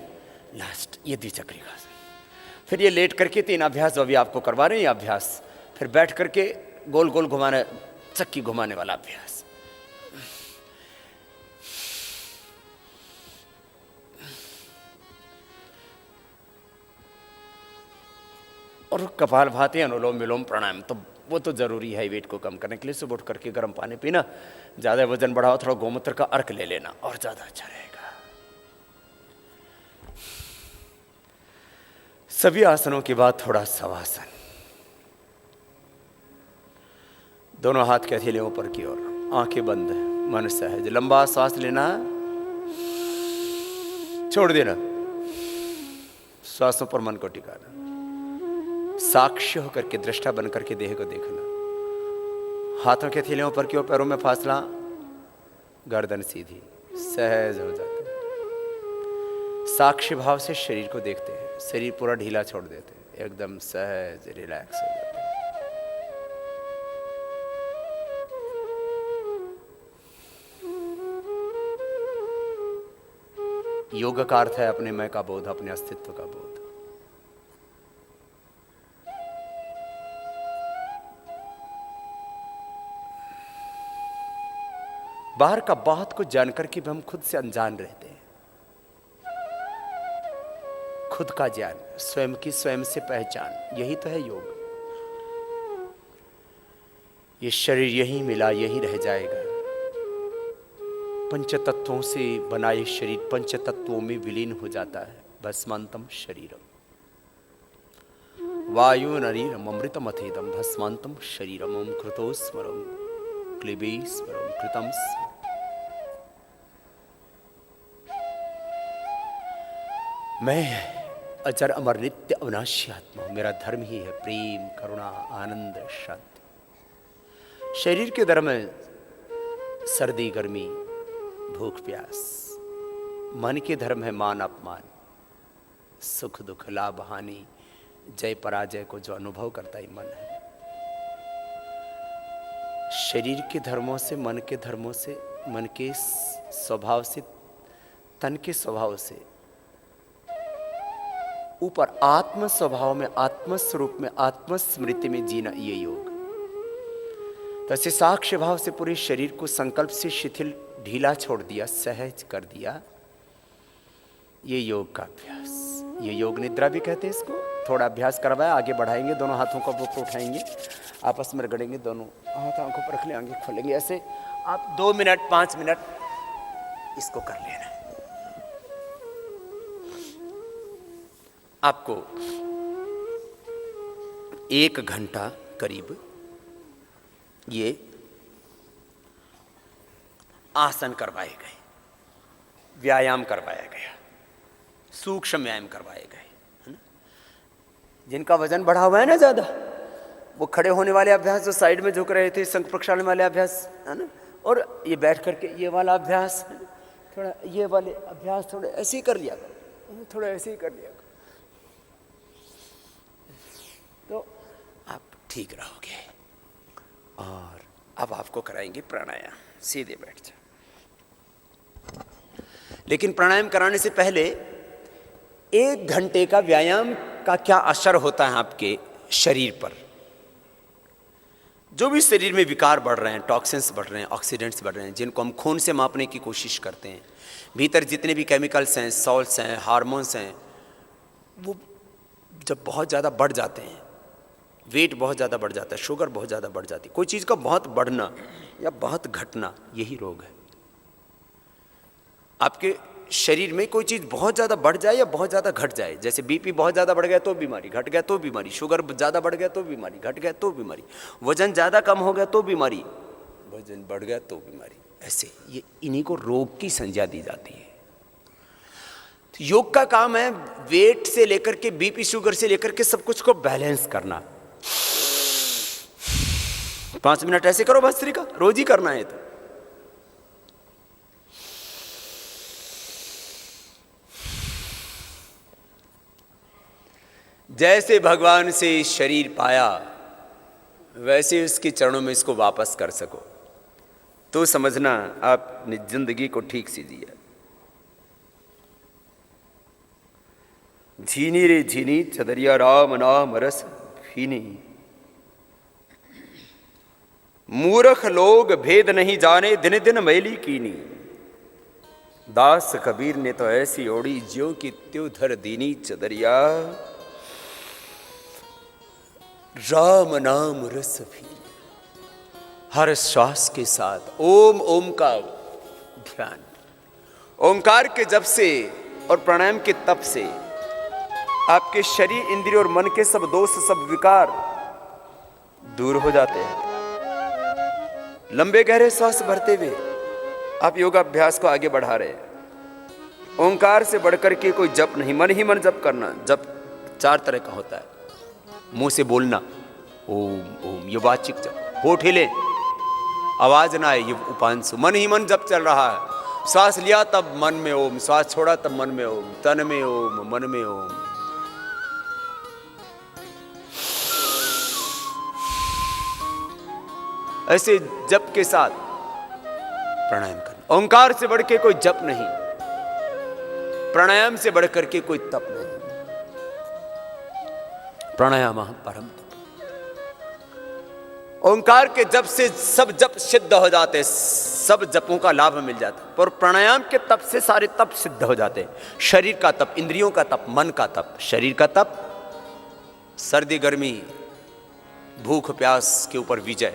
Speaker 3: लास्ट ये द्विचक्रिकासन। फिर ये लेट करके 3 अभ्यास जो अभी आपको करवा रहे हैं, ये अभ्यास। फिर बैठ करके गोल गोल घुमाने, चक्की घुमाने वाला अभ्यास। और कपालभाति, अनुलोम विलोम, प्राणायाम तो वो तो जरूरी है वेट को कम करने के लिए। सुबह उठ करके गर्म पानी पीना, ज़्यादा वजन बढ़ाओ, थोड़ा गोमूत्र का अर्क ले लेना और ज़्यादा अच्छा रहेगा। सभी आसनों के बाद थोड़ा शवासन। दोनों हाथ के हथेलियों ऊपर की ओर, आंखें बंद, मन सहज, लंबा सांस लेना, छोड़ देना, श्वासों पर मन को टिकाना, साक्ष्य होकर के, दृष्टा बन करके देह को देखना। हाथों के हथेलियों पर की ओर, पैरों में फासला, गर्दन सीधी, सहज हो जाते हैं। साक्ष्य भाव से शरीर को देखते हैं। शरीर पूरा ढीला छोड़ देते हैं, एकदम सहज रिलैक्स हो जाते हैं। योग का अर्थ है अपने मैं का बोध, अपने अस्तित्व का बोध। बाहर का बहुत कुछ जानकर के भी हम खुद से अनजान रहते हैं। खुद का ज्ञान, स्वयं की स्वयं से पहचान, यही तो है योग। ये शरीर यही मिला, यही रह जाएगा। पंच तत्वों से बना ये शरीर पंच तत्वों में विलीन हो जाता है। भस्मांतम शरीरम, वायु नरीरम अमृतम अथेदम, भस्मांतम शरीरम, ओम कृतो स्मरम, क्लिबे स्मरम, कृतम स्मरम। मैं अजर अमर नित्य अविनाशी आत्मा हूं, मेरा धर्म ही है प्रेम, करुणा, आनंद, शांति। शरीर के धर्म है सर्दी, गर्मी, भूख, प्यास। मन के धर्म है मान, अपमान, सुख, दुख, लाभ, हानि, जय पराजय को जो अनुभव करता ही मन है। शरीर के धर्मों से, मन के धर्मों से, मन के स्वभाव से, तन के स्वभाव से ऊपर आत्म स्वभाव में, आत्म स्वरूप में, आत्म स्मृति में जीना, ये योग। तसे साक्ष्य भाव से पूरे शरीर को संकल्प से शिथिल, ढीला छोड़ दिया, सहज कर दिया, ये योग का अभ्यास। ये योग निद्रा भी कहते हैं इसको। थोड़ा अभ्यास करवाया, आगे बढ़ाएंगे, दोनों हाथों को ऊपर उठाएंगे, आपस में रगड़ेंगे, दोनों हाथ आंखों पर रख ले, आंखें खोलेंगे, ऐसे आप 2 मिनट 5 मिनट इसको कर लेना। आपको 1 घंटा करीब ये आसन करवाए गए, व्यायाम करवाया गया, सूक्ष्म व्यायाम करवाए गए, है ना। जिनका वजन बढ़ा हुआ है ना ज़्यादा, वो खड़े होने वाले अभ्यास जो साइड में झुक रहे थे, शंख प्रक्षालन वाले अभ्यास, है ना, और ये बैठ करके ये वाला अभ्यास, थोड़ा ये वाले अभ्यास थोड़े ऐसे ही कर लिया करो, थोड़ा ऐसे ही कर लिया करो, तो आप ठीक रहोगे। और अब आपको कराएंगे प्राणायाम। सीधे बैठ जाओ। लेकिन प्राणायाम कराने से पहले 1 घंटे का व्यायाम का क्या असर होता है आपके शरीर पर। जो भी शरीर में विकार बढ़ रहे हैं, टॉक्सिन्स बढ़ रहे हैं, ऑक्सीडेंट्स बढ़ रहे हैं, जिनको हम खून से मापने की कोशिश करते हैं, भीतर जितने भी केमिकल्स हैं, सॉल्ट्स हैं, हार्मोन्स हैं, वो जब बहुत ज़्यादा बढ़ जाते हैं, वेट बहुत ज़्यादा बढ़ जाता है, शुगर बहुत ज़्यादा बढ़ जाती है, कोई चीज़ का बहुत बढ़ना या बहुत घटना, यही रोग है। आपके शरीर में कोई चीज़ बहुत ज़्यादा बढ़ जाए या बहुत ज़्यादा घट जाए, जैसे बीपी बहुत ज़्यादा बढ़ गया तो बीमारी, घट गया तो बीमारी, शुगर ज़्यादा बढ़ गया तो बीमारी, घट गया तो बीमारी, वजन ज़्यादा कम हो गया तो बीमारी, वजन बढ़ गया तो बीमारी, ऐसे ये इन्हीं को रोग की संज्ञा दी जाती है। तो योग का काम है वेट से लेकर के बीपी शुगर से लेकर के सब कुछ को बैलेंस करना। 5 मिनट ऐसे करो भस्त्रिका, रोज ही करना है। तो जैसे भगवान से शरीर पाया वैसे उसके चरणों में इसको वापस कर सको तो समझना आपने जिंदगी को ठीक से जिया। झीनी रे झीनी चदरिया राम नाम रस भीनी, मूर्ख लोग भेद नहीं जाने दिन दिन मैली कीनी, दास कबीर ने तो ऐसी ओढ़ी ज्यों की त्यों धर दीनी चदरिया, राम नाम रस भीनी। हर श्वास के साथ ओम ओम का ध्यान, ओंकार के जप से और प्राणायाम के तप से आपके शरीर, इंद्रिय और मन के सब दोष, सब विकार दूर हो जाते हैं। लंबे गहरे श्वास भरते हुए आप योगाभ्यास को आगे बढ़ा रहे हैं। ओंकार से बढ़कर के कोई जप नहीं, मन ही मन जप करना। जप 4 तरह का होता है। मुंह से बोलना ओम ओम, ये वाचिक जप, होठ हिले, आवाज ना आए, ये उपांशु। मन ही मन जप चल रहा है। श्वास लिया तब मन में ओम, श्वास छोड़ा तब मन में ओम, तन में ओम, मन में ओम। ऐसे जप के साथ प्राणायाम करना। ओंकार से बढ़ के कोई जप नहीं, प्राणायाम से बढ़कर के कोई तप नहीं। प्राणायाम परम तप। ओंकार के जप से सब जप सिद्ध हो जाते हैं, सब जपों का लाभ मिल जाता है। पर प्राणायाम के तप से सारे तप सिद्ध हो जाते हैं। शरीर का तप, इंद्रियों का तप, मन का तप। शरीर का तप, सर्दी गर्मी, भूख प्यास के ऊपर विजय।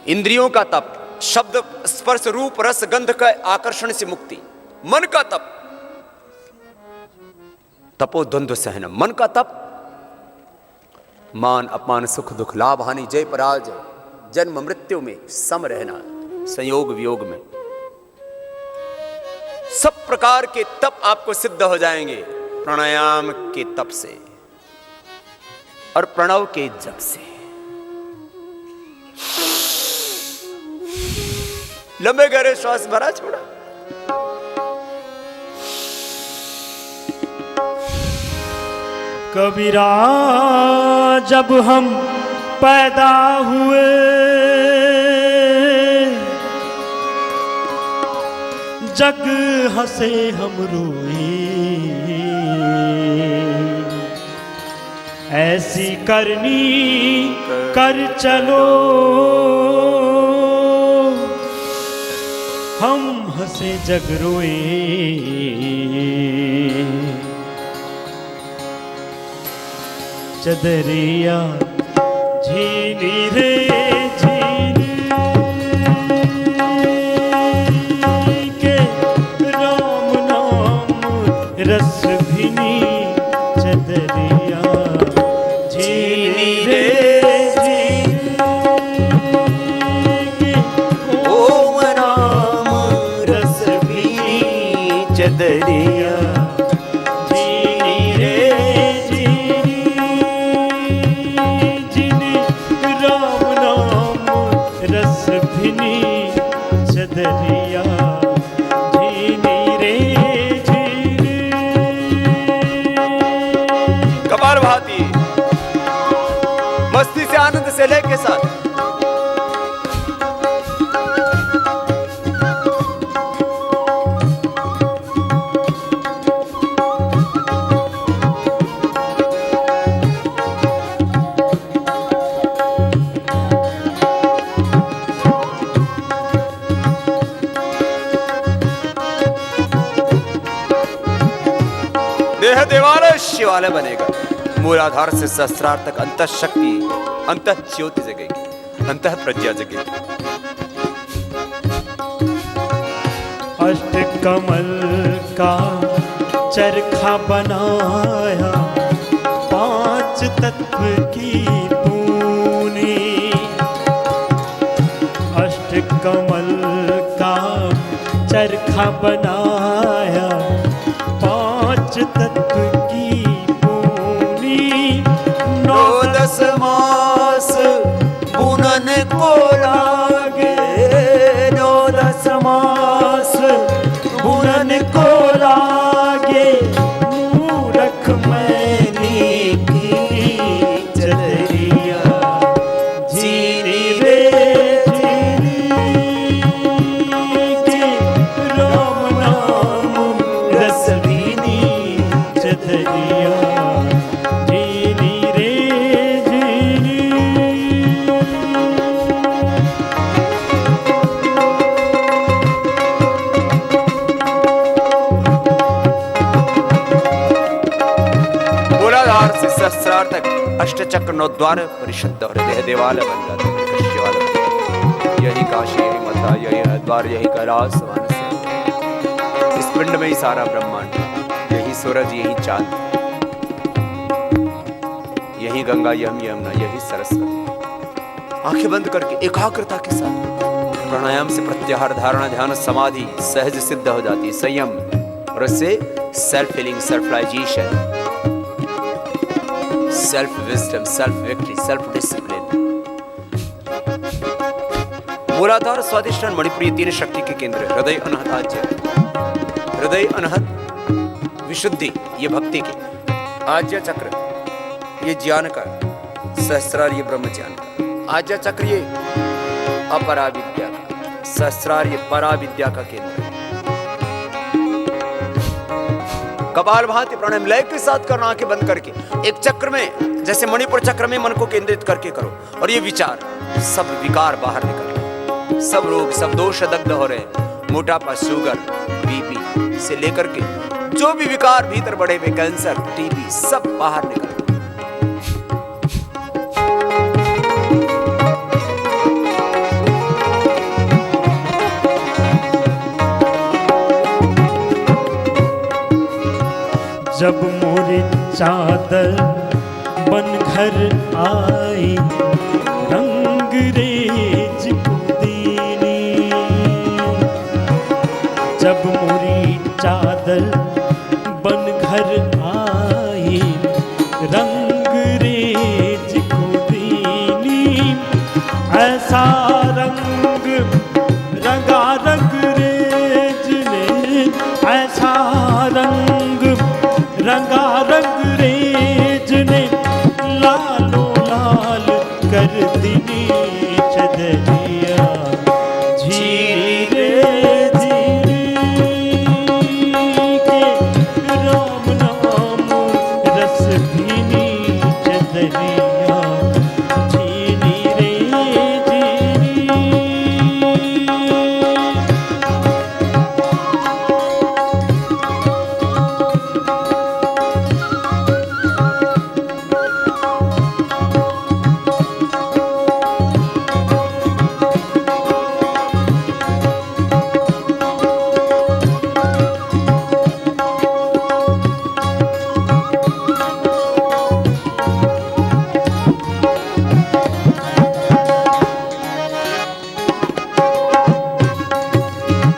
Speaker 3: इंद्रियों का तप, शब्द स्पर्श रूप रस गंध का आकर्षण से मुक्ति। मन का तप, तपो द्वंद्व सहनम। मन का तप, मान अपमान सुख दुख लाभ हानि जय पराजय, जन्म मृत्यु में सम रहना, संयोग वियोग में। सब प्रकार के तप आपको सिद्ध हो जाएंगे प्राणायाम के तप से और प्रणव के जप से। लंबे गहरे श्वास भरा, छोड़ा।
Speaker 2: कबीरा जब हम पैदा हुए जग हंसे हम रोए, ऐसी करनी कर चलो हम हंसे जग रोए। चदरिया झीनी रे झीनी के राम नाम रस भिनी। चदरिया झीनी रे झीनी के ओम राम रस भिनी। चदरिया चदरिया झीनी रे झीनी।
Speaker 3: कपाल भाती मस्ती से, आनंद से, लय के साथ। देह देवालय शिवालय बनेगा। मूलाधार से सहस्रार तक अंतः शक्ति, अंतः ज्योति जगेगी, अंतः प्रज्ञा जगेगी।
Speaker 2: अष्ट कमल का चरखा बनाया, पांच तत्व की पूनी। अष्ट कमल का चरखा बनाया, पांच तत्व की पूनी।
Speaker 3: 9-10 मास बुनन को लागे,
Speaker 2: 9-10 मास बुनन को लागे। मूरख मैंने की चदरिया झीनी रे झीनी के राम नाम रस भिनी। चदरिया झीनी रे झीनी।
Speaker 3: मूलाधार से सहस्रार तक अष्टचक्र 9 द्वार परिशुद्ध और देह देवालय बन जाता है, शिवालय बन जाता है। यही काशी, यही मथुरा, यही हरिद्वार, यही कैलाश मानस। इस पिंड में ही सारा ब्रह्मांड, यही सूरज, यही चांद, यही गंगा, यही यमुना, यही सरस्वती। आंखें बंद करके एकाग्रता के साथ प्राणायाम से प्रत्याहार, धारणा, ध्यान, समाधि सहज सिद्ध हो जाती है, संयम, और इससे self healing, self realisation, self wisdom, self victory, self discipline. Muladhara, Swadhisthana, Manipuri 3 शक्ति के केंद्र। हृदय अनहत आज्य, हृदय अनहत विशुद्धि, ये भक्ति की। आज्य चक्र ये ज्ञान का, सहस्रार ये ब्रह्म ज्ञान का। आज्य चक्र ये अपरा विद्या का, सहस्रार ये परा विद्या का केंद्र। कपाल भाती प्राणायाम लय के साथ करना, आंखें बंद करके एक चक्र में, जैसे मणिपुर चक्र में मन को केंद्रित करके करो, और ये विचार, सब विकार बाहर निकल, सब रोग, सब दोष दग्ध हो रहे, मोटापा, शुगर, बीपी से लेकर के जो भी विकार भीतर बढ़े हुए, कैंसर, टीबी, सब बाहर निकल।
Speaker 2: जब मोरी चादर बन घर आई, रंग रेज पुदीनी। जब मोरी चादर बन घर आई, रंग रेज को दीनी, ऐसा रंग रंगा रंग रेज ने, ऐसा रंग रंगा रंग रेज ने, लालो लाल कर दीनी चदरिया, झीली रे झीली के राम नाम रस भीनी चदरिया, झीली रे झीली।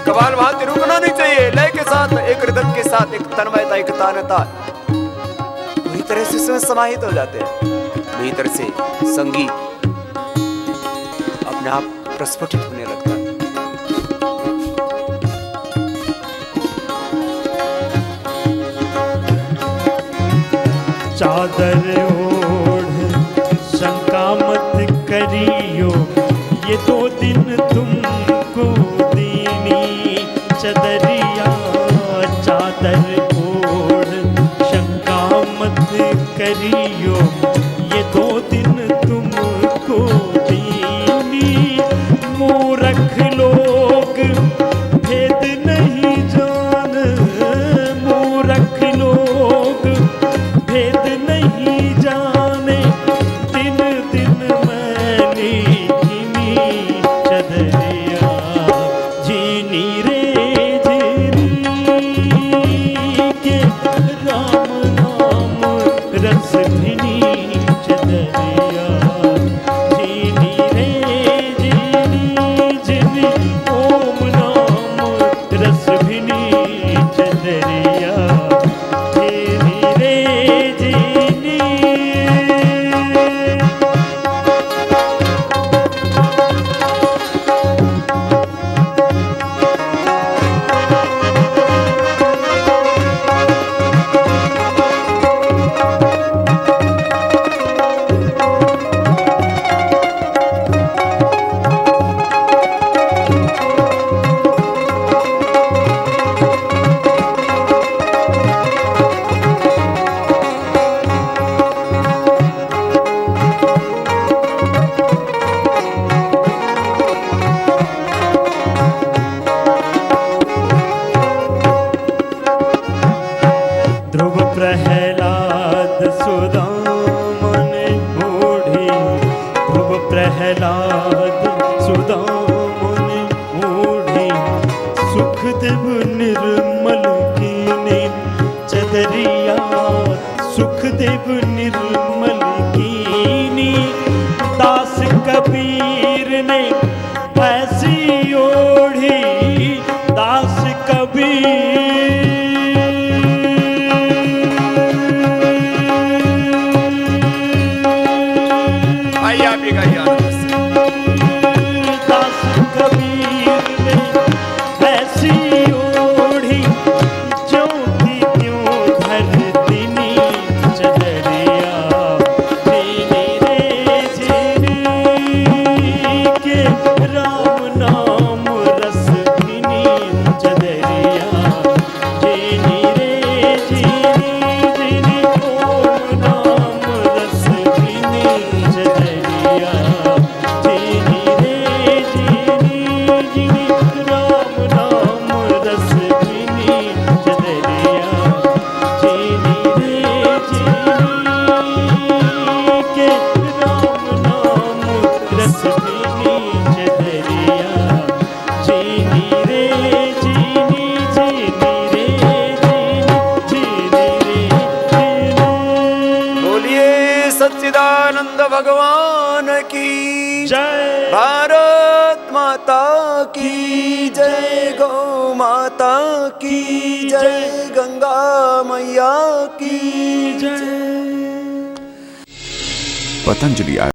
Speaker 3: कव्वाल भांति रुकना नहीं चाहिए, लय के साथ, एक रिदम के साथ, एक तन्मयता, एक तानता, पूरी तरह से इसमें समाहित हो जाते हैं। भीतर से संगीत अपने आप प्रस्फुटित होने लगता है।
Speaker 2: चादर ओढ़ शंका मत करियो, ये 2 दिन तुमको दीनी चदरिया, चादर ओढ़ शंका मत करियो, ये 2 दिन तुमको दीनी, मूर्ख लोग भेद नहीं जान, मूर्ख लोग भेद नहीं जाने, दिन दिन मैंने गिनी चदरिया, झीनी रे झीनी के राम नाम रस भीनी चदरिया, झीनी रे झीनी झीनी ओम नाम रस भीनी चदरिया, झीनी रे झीनी। ध्रुव प्रहलाद सुदामन ओढ़े, ध्रुव प्रहलाद सुदामन ओढ़े, सुखदेव निर्मल कीने चदरिया, सुखदेव निर्मल कीनी, दास कबीर ने ऐसी ओढ़ी, दास कबीर दास कबीर ने ऐसी ओढ़ी, ज्यों की त्यों धर दीनी चदरिया, झीनी रे झीनी के राम नाम रस भीनी चदरिया, झीनी रे झीनी झीनी ओम नाम रस भीनी चदरिया, झीनी रे झीनी झीनी राम नाम रस भीनी चदरिया, झीनी रे झीनी के राम नाम रस भीनी चदरिया, झीनी रे झीनी झीनी रे झीनी झीनी रे झीनी।
Speaker 3: बोलिए सच्चिदानंद भगवान की
Speaker 2: जय।
Speaker 3: भारत माता की जय, गौ माता की जय, गंगा मैया की जय।
Speaker 1: पतंजलि